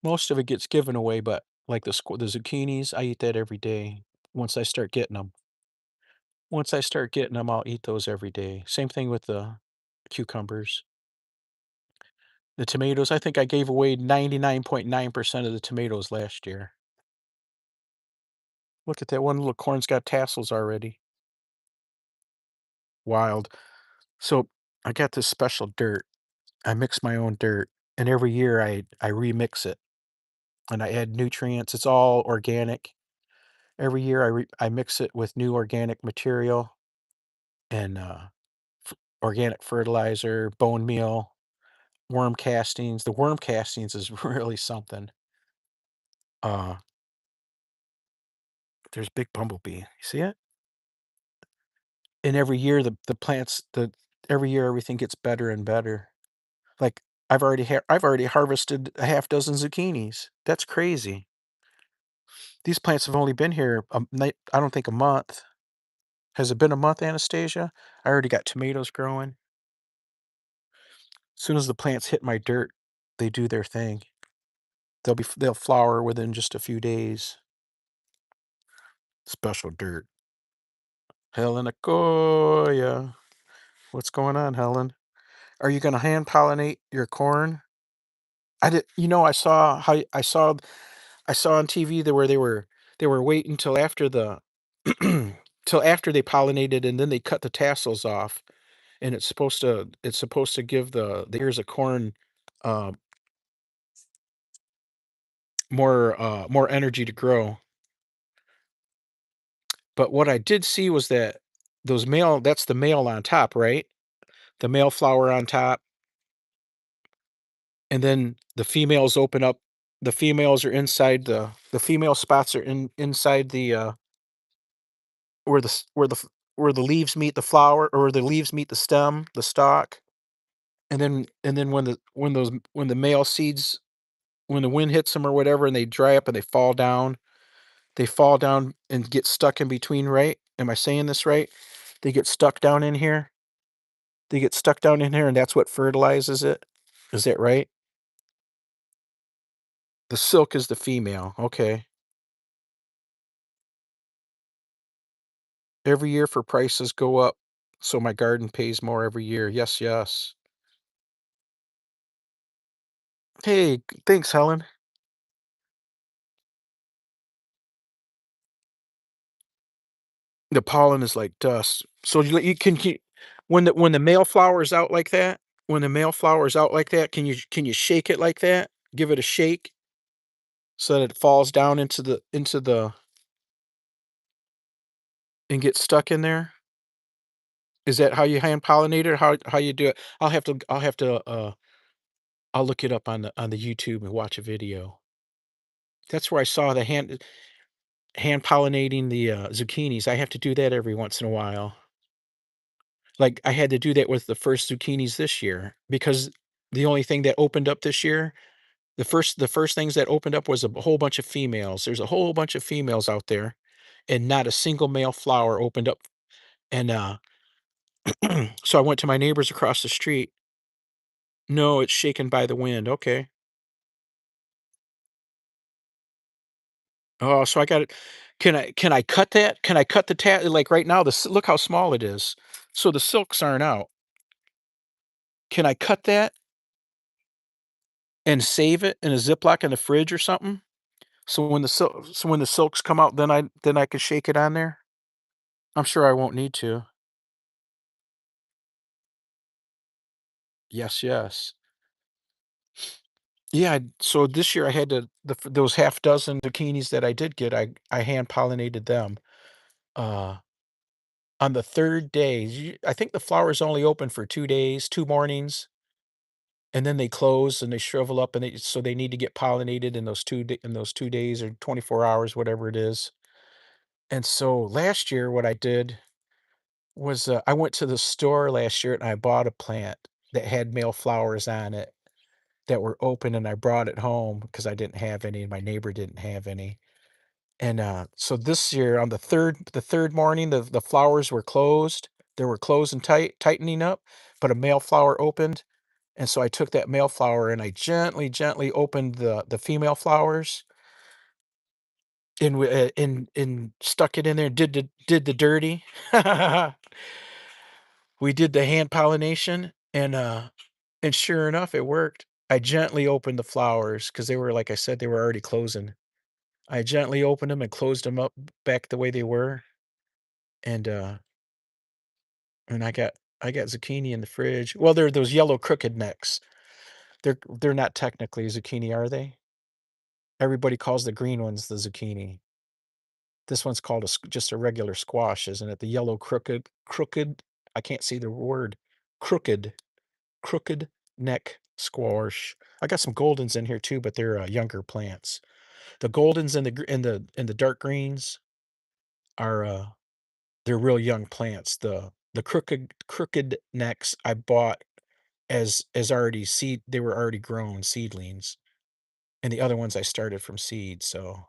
Most of it gets given away, but, like, the zucchinis, I eat that every day once I start getting them. Once I start getting them, 'em, I'll eat those every day. Same thing with the cucumbers. The tomatoes, I think I gave away 99.9% of the tomatoes last year. Look at that one little corn's got tassels already. Wild. So, I got this special dirt. I mix my own dirt, and every year I remix it, and I add nutrients. It's all organic. Every year I mix it with new organic material and, organic fertilizer, bone meal, worm castings. The worm castings is really something. Uh, there's big bumblebee. You see it? And every year the plants the every year everything gets better and better. Like, I've already harvested a half dozen zucchinis. That's crazy. These plants have only been here I don't think a month. Has it been a month, Anastasia? I already got tomatoes growing. Soon as the plants hit my dirt, they do their thing. They'll flower within just a few days. Special dirt. Helen Akoya. What's going on, Helen? Are you gonna hand pollinate your corn? I did I saw on TV there where they were waiting till after the till after they pollinated and then they cut the tassels off and it's supposed to give the ears of corn um more energy to grow. But what I did see was that those male that's the male on top, right? The male flower on top, and then the females open up. The females are inside the female spots are inside the where the s- where the leaves meet the flower or the leaves meet the stem, the stalk. And then when the male seeds when the wind hits them or whatever and they dry up and they fall down and get stuck in between, right? Am I saying this right? They get stuck down in here. They get stuck down in here, and that's what fertilizes it. Is that right? The silk is the female. Okay. Every year for prices go up, so my garden pays more every year. Yes, yes. Hey, thanks, Helen. The pollen is like dust. So you can when the male flower is out like that, when the male flower is out like that, can you shake it like that? Give it a shake so that it falls down into the and gets stuck in there? Is that how you hand pollinate it? How you do it? I'll look it up on the YouTube and watch a video. That's where I saw the hand pollinating the, zucchinis. I have to do that every once in a while. Like, I had to do that with the first zucchinis this year because the only thing that opened up this year, the first things that opened up was a whole bunch of females. There's a whole bunch of females out there, and not a single male flower opened up, and, so I went to my neighbors across the street. No, it's shaken by the wind. Okay. Oh, so I got it. Can I cut that? Can I cut the like right now, look how small it is. So the silks aren't out. Can I cut that and save it in a Ziploc in the fridge or something? So when the silks come out, then I can shake it on there? I'm sure I won't need to. Yes, yes. Yeah, so this year I had to those half dozen zucchinis that I did get, I hand pollinated them. Uh, on the 3rd day, I think the flowers only open for 2 days, 2 mornings, and then they close and they shrivel up, and they need to get pollinated in those 2 days or 24 hours, whatever it is. And so last year, what I did was, I went to the store last year and I bought a plant that had male flowers on it that were open, and I brought it home because I didn't have any and my neighbor didn't have any. And, so this year on the third morning, the flowers were closed. They were closed and tightening up, but a male flower opened. And so I took that male flower and I gently, gently opened the female flowers and stuck it in there, did the dirty. We did the hand pollination and sure enough, it worked. I gently opened the flowers because they were, like I said, they were already closing. I gently opened them and closed them up back the way they were, and, uh, and I got zucchini in the fridge. Well, they're those yellow crooked necks. They're not technically zucchini, are they? Everybody calls the green ones the zucchini. This one's called just a regular squash, isn't it? The yellow crooked, I can't see the word, crooked crooked neck squash. I got some goldens in here too, but they're, younger plants. The goldens and the dark greens are, they're real young plants. The crooked necks I bought as already seed they were already grown seedlings, and the other ones I started from seed, so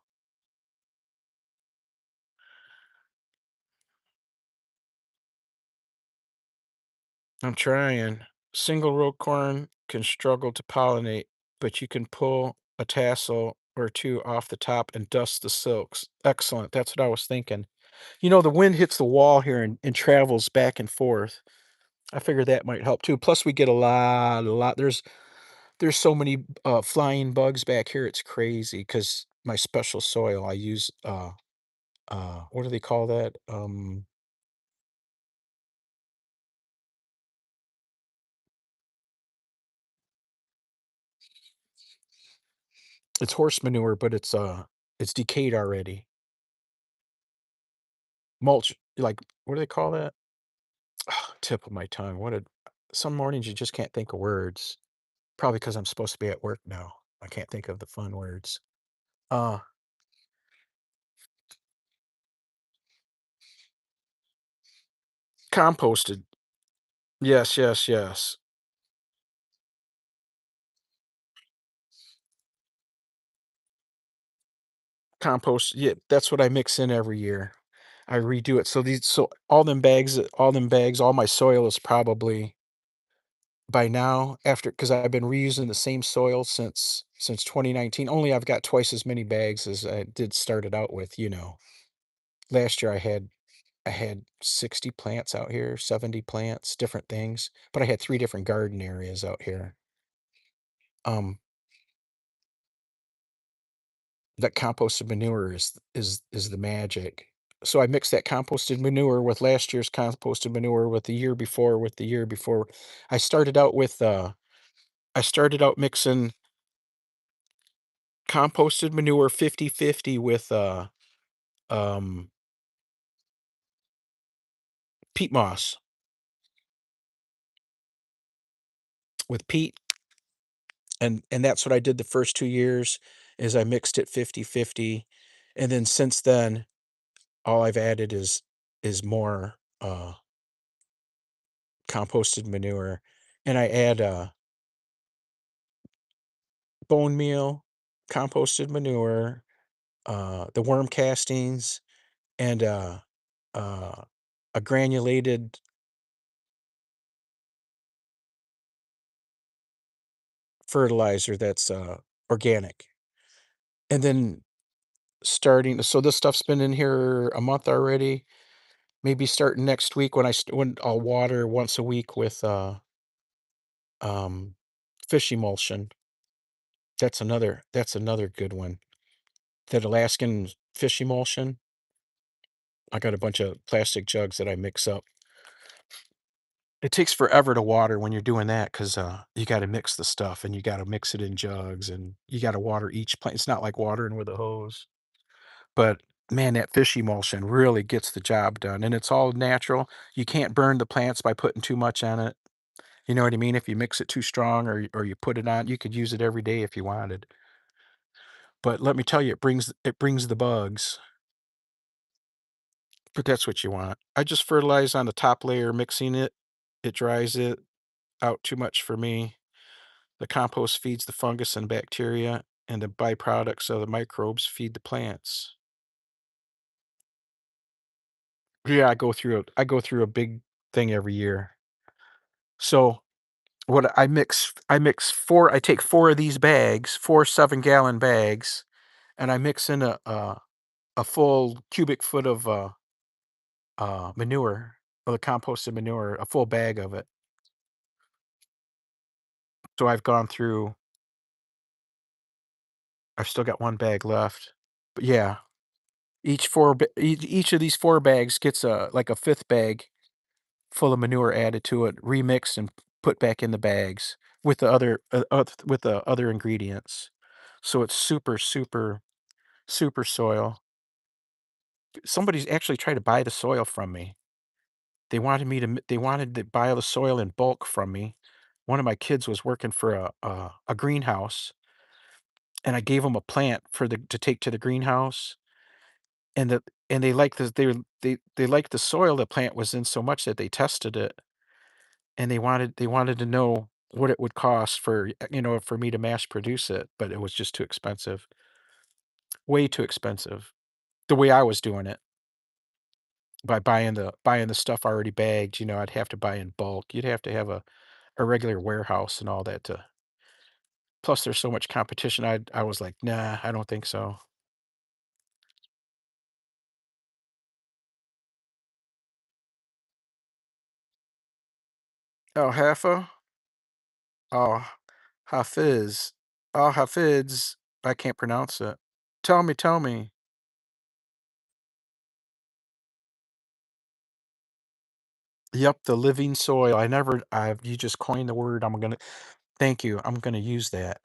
I'm trying. Single row corn can struggle to pollinate, but you can pull a tassel or two off the top and dust the silks. Excellent. That's what I was thinking. The wind hits the wall here and travels back and forth. I figured that might help too. Plus, we get a lot. There's so many flying bugs back here. It's crazy because my special soil. I use what do they call that? It's horse manure, but it's decayed already. Mulch, like, what do they call that? Tip of my tongue. Some mornings you just can't think of words. Probably because 'cause I'm supposed to be at work now. I can't think of the fun words. Uh, Composted. Yes, yes, yes. Compost, yeah, that's what I mix in every year. I redo it. So all them bags, all my soil is probably by now after because I've been reusing the same soil since 2019. Only I've got twice as many bags as I did started out with. Last year I had 60 plants out here, 70 plants, different things, but I had 3 different garden areas out here. Um, that composted manure is the magic. So I mixed that composted manure with last year's composted manure with the year before with the year before. I started out with, I started out mixing composted manure 50/50 with, um, peat moss, with peat, and that's what I did the first 2 years, is I mixed it 50/50, and then since then, all I've added is more, composted manure, and I add, bone meal, composted manure, the worm castings, and, uh, a granulated fertilizer that's, organic, and then so this stuff's been in here a month already, maybe starting next week when I'll water once a week with, um, fish emulsion. That's another good one. That Alaskan fish emulsion, I got a bunch of plastic jugs that I mix up. It takes forever to water when you're doing that 'cause, you gotta mix the stuff, and you gotta mix it in jugs, and you gotta water each plant. It's not like watering with a hose, but, man, that fish emulsion really gets the job done, and it's all natural. You can't burn the plants by putting too much on it. You know what I mean? If you mix it too strong or you put it on, you could use it every day if you wanted. But let me tell you, it brings the bugs, but that's what you want. I just fertilize on the top layer, mixing it. It dries it out too much for me. The compost feeds the fungus and bacteria, and the byproducts of the microbes feed the plants. Yeah, I go through a big thing every year. So what I mix 4 I take 4 of these bags, 4 7-gallon bags, and I mix in a full cubic foot of manure, or the composted manure, a full bag of it. So I've still got 1 bag left. But yeah, each of these 4 bags gets like a 5th bag full of manure added to it, remixed and put back in the bags with the other ingredients. So it's super, super, super soil. Somebody's actually tried to buy the soil from me. They wanted to buy the soil in bulk from me. One of my kids was working for a greenhouse, and I gave 'em a plant to take to the greenhouse, and they liked they liked the soil the plant was in so much that they tested it, and they wanted to know what it would cost for me to mass produce it, but it was just too expensive, way too expensive, the way I was doing it, by buying the stuff already bagged. I'd have to buy in bulk. You'd have to have a regular warehouse and all that to plus there's so much competition. I was like, "Nah, I don't think so." Oh, Heffa? Oh, Hafiz. Oh, Hafiz. I can't pronounce it. Tell me. Yep, the living soil. You just coined the word. Thank you. I'm gonna use that.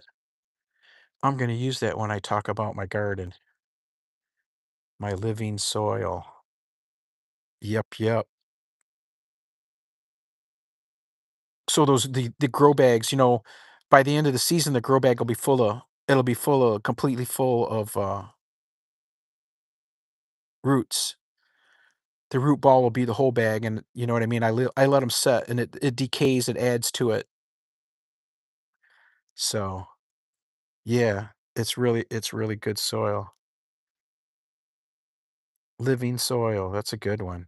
I'm gonna use that when I talk about my garden, my living soil. Yep, yep. So those the grow bags, by the end of the season, the grow bag will be full of it'll be full of completely full of, roots. The root ball will be the whole bag, and you know what I mean? I let them set, and it decays, it adds to it. So, yeah, it's really good soil. Living soil, that's a good one.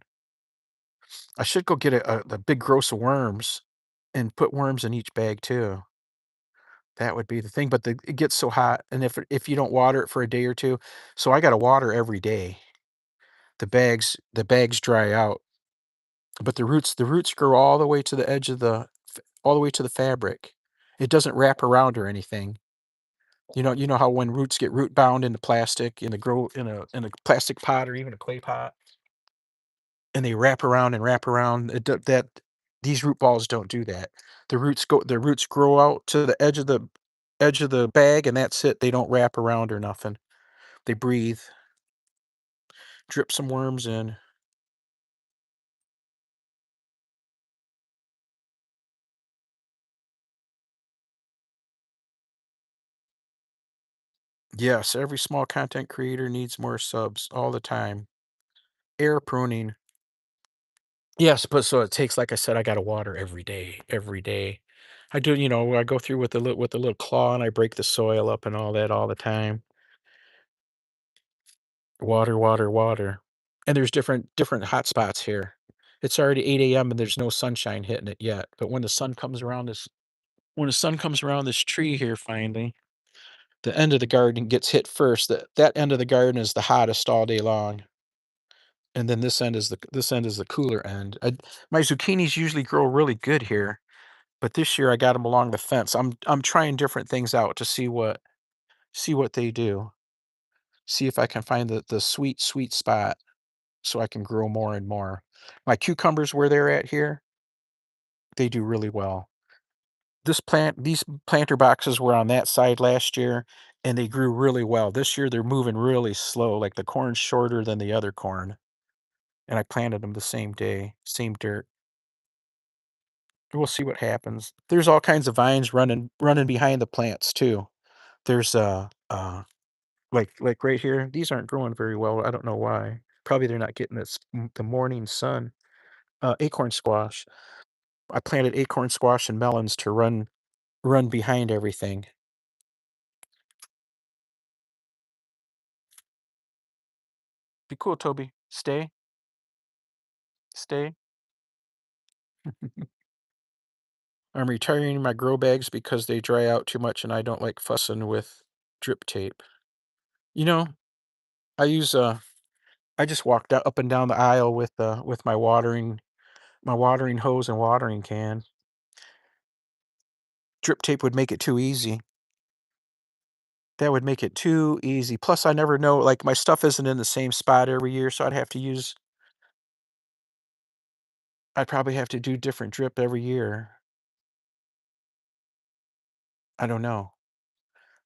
I should go get a big gross of worms and put worms in each bag too. That would be the thing, but it gets so hot, and if you don't water it for a day or 2, so I gotta water every day. The bags dry out, but the roots grow all the way to the edge of all the way to the fabric. It doesn't wrap around or anything. You know how when roots get root bound into plastic in a grow in a plastic pot or even a clay pot, and they wrap around, it do that these root balls don't do that. The roots grow out to the edge of the bag, and that's it. They don't wrap around or nothing. They breathe. Drip some worms in. Yes, every small content creator needs more subs all the time. Air pruning. Yes, but so it takes, like I said, I gotta water every day, every day. I do, I go through with the little claw, and I break the soil up and all that all the time. Water, water, water. And there's different hot spots here. It's already 8 a.m. and there's no sunshine hitting it yet. But when the sun comes around this tree here finally, the end of the garden gets hit first. That end of the garden is the hottest all day long. And then this end is the cooler end. My zucchinis usually grow really good here, but this year I got them along the fence. I'm trying different things out to see what they do. See if I can find the sweet, sweet spot so I can grow more and more. My cucumbers where they're at here, they do really well. These planter boxes were on that side last year, and they grew really well. This year they're moving really slow, like the corn's shorter than the other corn, and I planted them the same day, same dirt. We'll see what happens. There's all kinds of vines running behind the plants too. There's like right here, these aren't growing very well. I don't know why. Probably they're not getting the morning sun. Acorn squash. I planted acorn squash and melons to run behind everything. Be cool, Toby. Stay, stay. I'm retiring my grow bags because they dry out too much and I don't like fussing with drip tape. You know, I use I just walked up and down the aisle with my watering hose and watering can. Drip tape would make it too easy. That would make it too easy. Plus, I never know, like my stuff isn't in the same spot every year, so I'd probably have to do different drip every year. I don't know.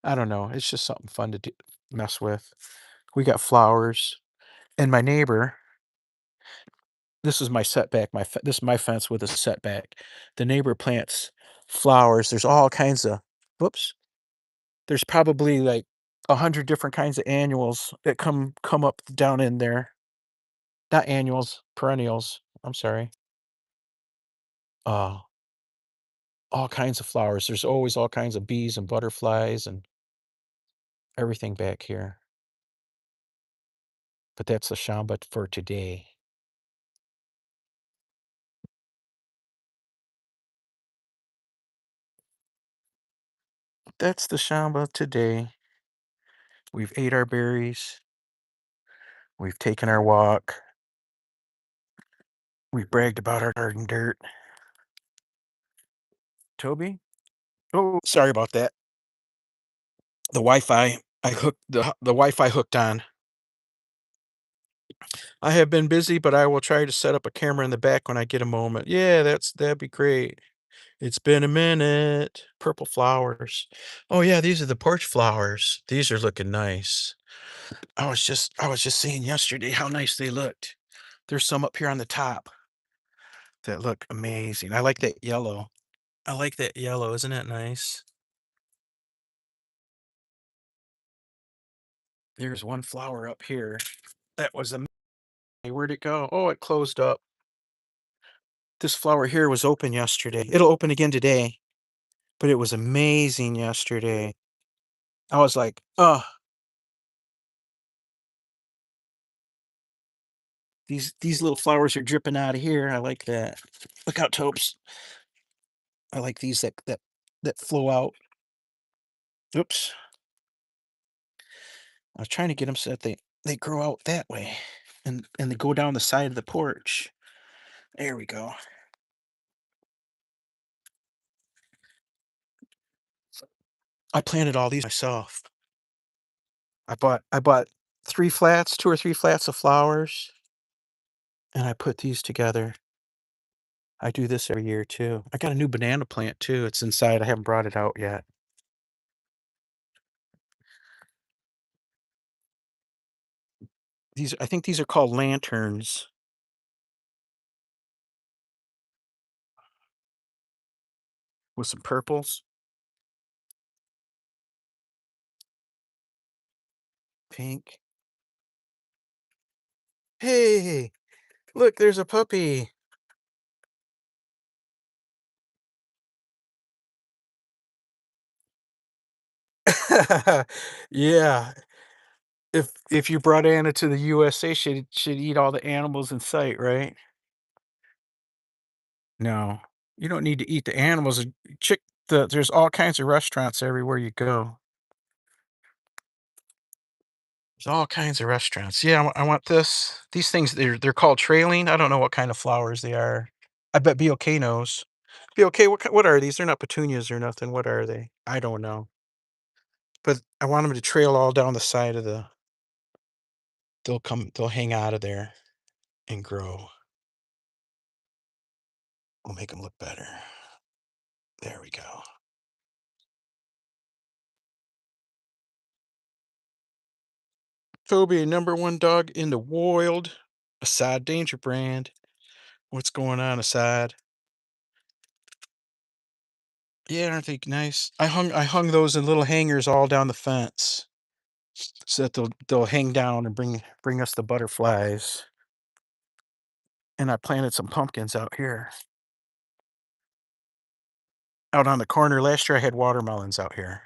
I don't know. It's just something fun to mess with. We got flowers, and my neighbor. This is my setback. This is my fence with a setback. The neighbor plants flowers. There's all kinds of. Whoops. There's probably like 100 different kinds of annuals that come up down in there. Not annuals, perennials. I'm sorry. Uh, all kinds of flowers. There's always all kinds of bees and butterflies and everything back here. But that's the shamba for today. That's the shamba today. We've ate our berries. We've taken our walk. We've bragged about our garden dirt. Toby? Oh, sorry about that. The Wi-Fi. The Wi-Fi hooked on. I have been busy, but I will try to set up a camera in the back when I get a moment. Yeah, that'd be great. It's been a minute. Purple flowers. Oh yeah, these are the porch flowers. These are looking nice. I was just saying yesterday how nice they looked. There's some up here on the top that look amazing. I like that yellow. I like that yellow. Isn't that nice? There's one flower up here. That was a Where'd it go? Oh, it closed up. This flower here was open yesterday. It'll open again today, but it was amazing yesterday. I was like, oh, these little flowers are dripping out of here. I like that. Look out, Topes. I like these that flow out. Oops. I was trying to get them so that they grow out that way, and they go down the side of the porch. There we go. I planted all these myself. I bought 3 flats, 2 or 3 flats of flowers, and I put these together. I do this every year too. I got a new banana plant too. It's inside. I haven't brought it out yet. I think these are called lanterns with some purples, pink. Hey, look, there's a puppy. Yeah. If you brought Anna to the USA, she'd eat all the animals in sight, right? No. You don't need to eat the animals. There's all kinds of restaurants everywhere you go. There's all kinds of restaurants. Yeah, I want this. These things, they're called trailing. I don't know what kind of flowers they are. I bet BOK knows. BOK, what are these? They're not petunias or nothing. What are they? I don't know. But I want them to trail all down the side of the. They'll hang out of there and grow. We'll make them look better. There we go. Toby, number one dog in the world. Assad Danger Brand. What's going on, Assad? Yeah, aren't they nice? I hung those in little hangers all down the fence so that they'll hang down and bring us the butterflies. And I planted some pumpkins out here. Out on the corner. Last year I had watermelons out here.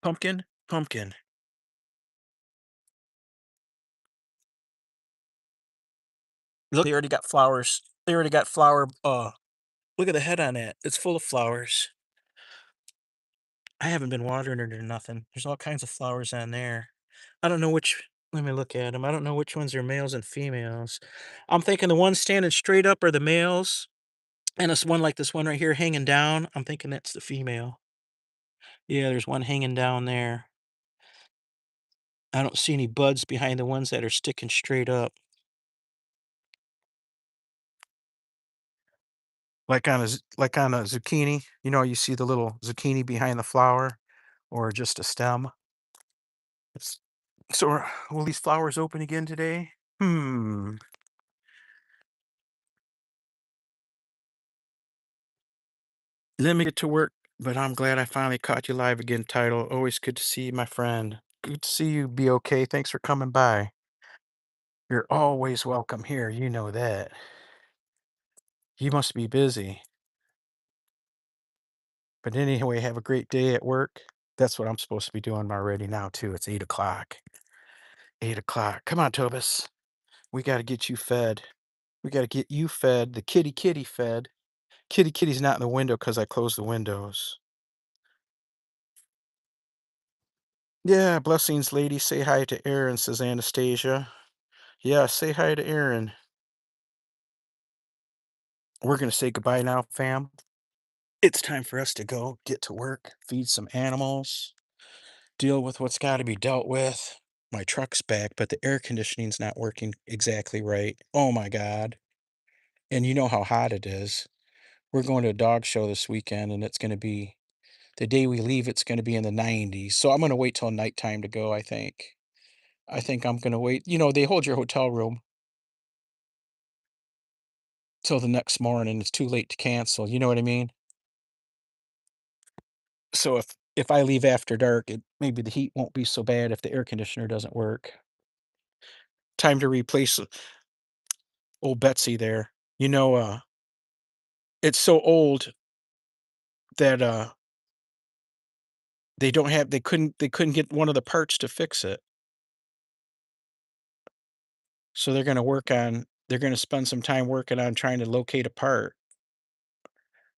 Pumpkin, pumpkin. Look, they already got flowers. They already got flower. Look at the head on it. It's full of flowers. I haven't been watering it or nothing. There's all kinds of flowers on there. I don't know which. Let me look at them. I don't know which ones are males and females. I'm thinking the ones standing straight up are the males, and this one, like this one right here, hanging down. I'm thinking that's the female. Yeah, there's one hanging down there. I don't see any buds behind the ones that are sticking straight up. Like on a zucchini, you see the little zucchini behind the flower, or just a stem. It's, will these flowers open again today? Hmm. Let me get to work, but I'm glad I finally caught you live again, Title. Always good to see you, my friend. Good to see you. Be okay. Thanks for coming by. You're always welcome here. You know that. You must be busy. But anyway, have a great day at work. That's what I'm supposed to be doing already now, too. It's 8 o'clock. 8 o'clock. Come on, Tobus. We got to get you fed. We got to get you fed. The kitty fed. Kitty's not in the window because I closed the windows. Yeah, blessings, lady. Say hi to Aaron, says Anastasia. Yeah, say hi to Aaron. We're going to say goodbye now, fam. It's time for us to go get to work, feed some animals, deal with what's got to be dealt with. My truck's back, but the air conditioning's not working exactly right. Oh my god. And you know how hot it is. We're going to a dog show this weekend, and it's gonna be the day we leave, it's gonna be in the 90s, so I'm gonna wait till nighttime to go, I think. I think I'm gonna wait, they hold your hotel room till the next morning, it's too late to cancel, you know what I mean? So if I leave after dark, maybe the heat won't be so bad if the air conditioner doesn't work. Time to replace old Betsy there. It's so old that, they couldn't get one of the parts to fix it. So they're gonna spend some time working on trying to locate a part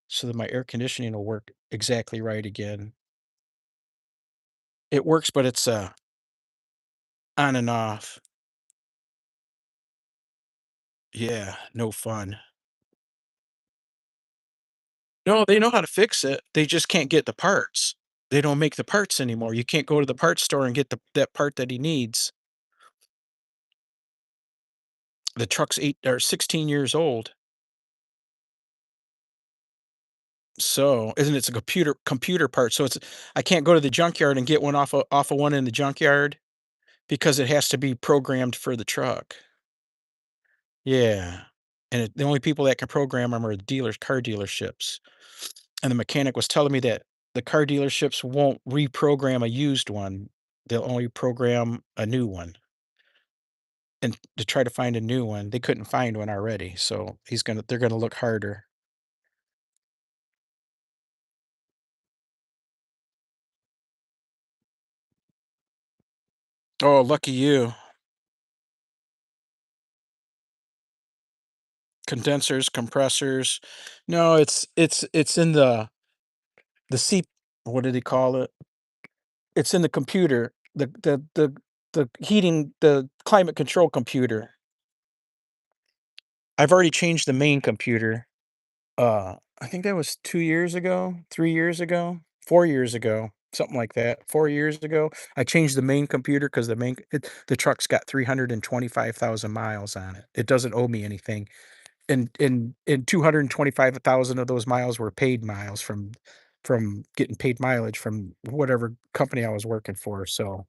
so that my air conditioning will work exactly right again. It works, but it's, on and off. Yeah, no fun. No, they know how to fix it, they just can't get the parts. They don't make the parts anymore, you can't go to the parts store and get that part that he needs. The truck's 8 or 16 years old, so isn't it's a computer part, so I can't go to the junkyard and get one off of one in the junkyard because it has to be programmed for the truck. Yeah, and the only people that can program them are the car dealerships, and the mechanic was telling me that the car dealerships won't reprogram a used one, they'll only program a new one, and to try to find a new one, they couldn't find one already, so they're gonna look harder. Oh, lucky you. Condensers, compressors. No, it's in the C what did he call it? It's in the computer, the climate control computer. I've already changed the main computer. I think that was 2 years ago, 3 years ago, 4 years ago, something like that. 4 years ago, I changed the main computer 'cause the truck's got 325,000 miles on it. It doesn't owe me anything, and 225,000 of those miles were paid miles from getting paid mileage from whatever company I was working for, so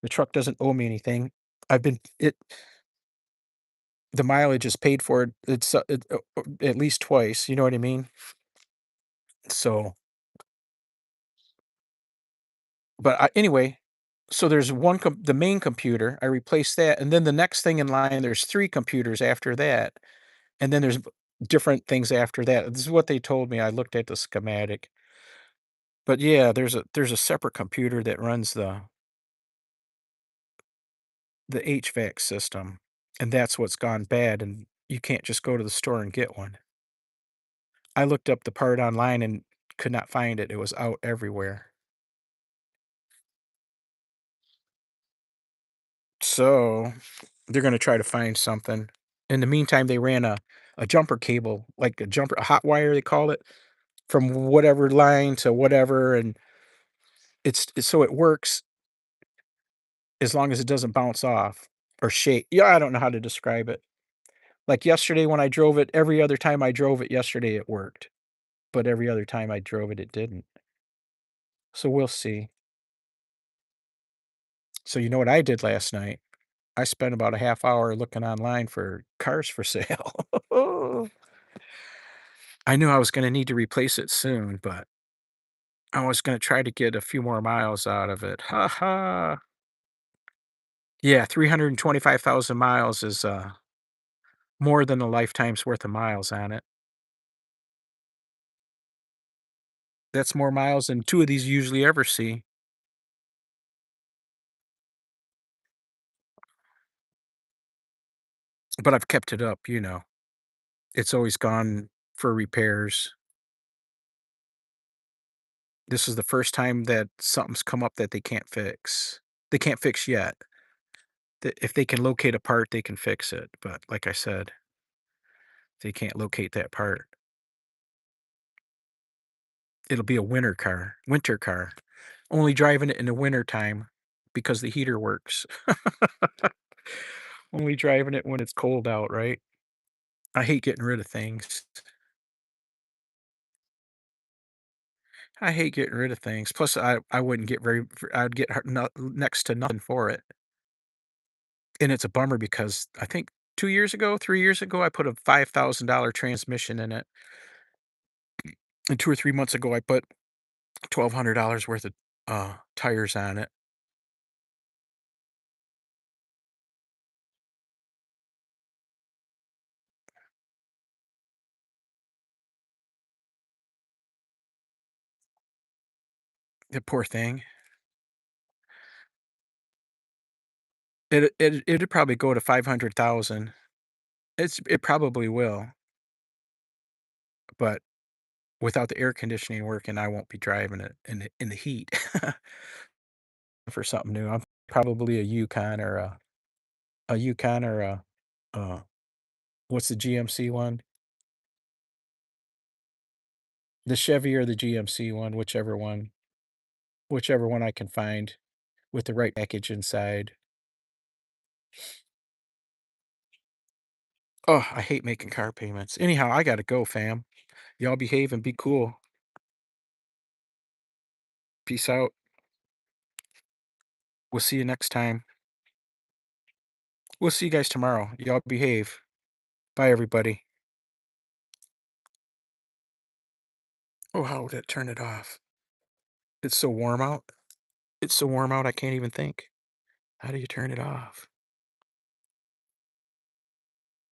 the truck doesn't owe me anything. I've been it the mileage is paid for, at least twice, you know what I mean? So, anyway, so there's the main computer, I replaced that, and then the next thing in line, there's 3 computers after that, and then there's different things after that. This is what they told me, I looked at the schematic. But yeah, there's a separate computer that runs the HVAC system, and that's what's gone bad, and you can't just go to the store and get one. I looked up the part online and could not find it, it was out everywhere. So, they're gonna try to find something. In the meantime, they ran a jumper cable, like a hot wire, they call it, from whatever line to whatever, and so it works as long as it doesn't bounce off or shake. Yeah, I don't know how to describe it. Like yesterday when I drove it, every other time I drove it yesterday, it worked, but every other time I drove it, it didn't. So we'll see. So you know what I did last night? I spent about a half hour looking online for cars for sale. I knew I was gonna need to replace it soon, but I was gonna try to get a few more miles out of it. Ha ha. Yeah, 325,000 miles is, more than a lifetime's worth of miles on it. That's more miles than 2 of these usually ever see, but I've kept it up. It's always gone for repairs. This is the first time that something's come up that they can't fix. They can't fix yet. If they can locate a part, they can fix it, but like I said, they can't locate that part. It'll be a winter car, only driving it in the winter time. because the heater works. Only driving it when it's cold out, right? I hate getting rid of things. I hate getting rid of things. Plus, I wouldn't get I'd get next to nothing for it. And it's a bummer because I think 2 years ago, 3 years ago, I put a $5,000 transmission in it, and 2 or 3 months ago, I put $1,200 worth of, tires on it. The poor thing. It'd probably go to 500,000. It probably will, but without the air conditioning working, I won't be driving it in the heat for something new. I'm probably a Yukon or a Yukon or uh, what's the GMC one? The Chevy or the GMC one, whichever one I can find with the right package inside. Oh, I hate making car payments. Anyhow, I gotta go, fam. Y'all behave and be cool. Peace out. We'll see you next time. We'll see you guys tomorrow. Y'all behave. Bye, everybody. Oh, how would it turn it off? It's so warm out. It's so warm out, I can't even think. How do you turn it off?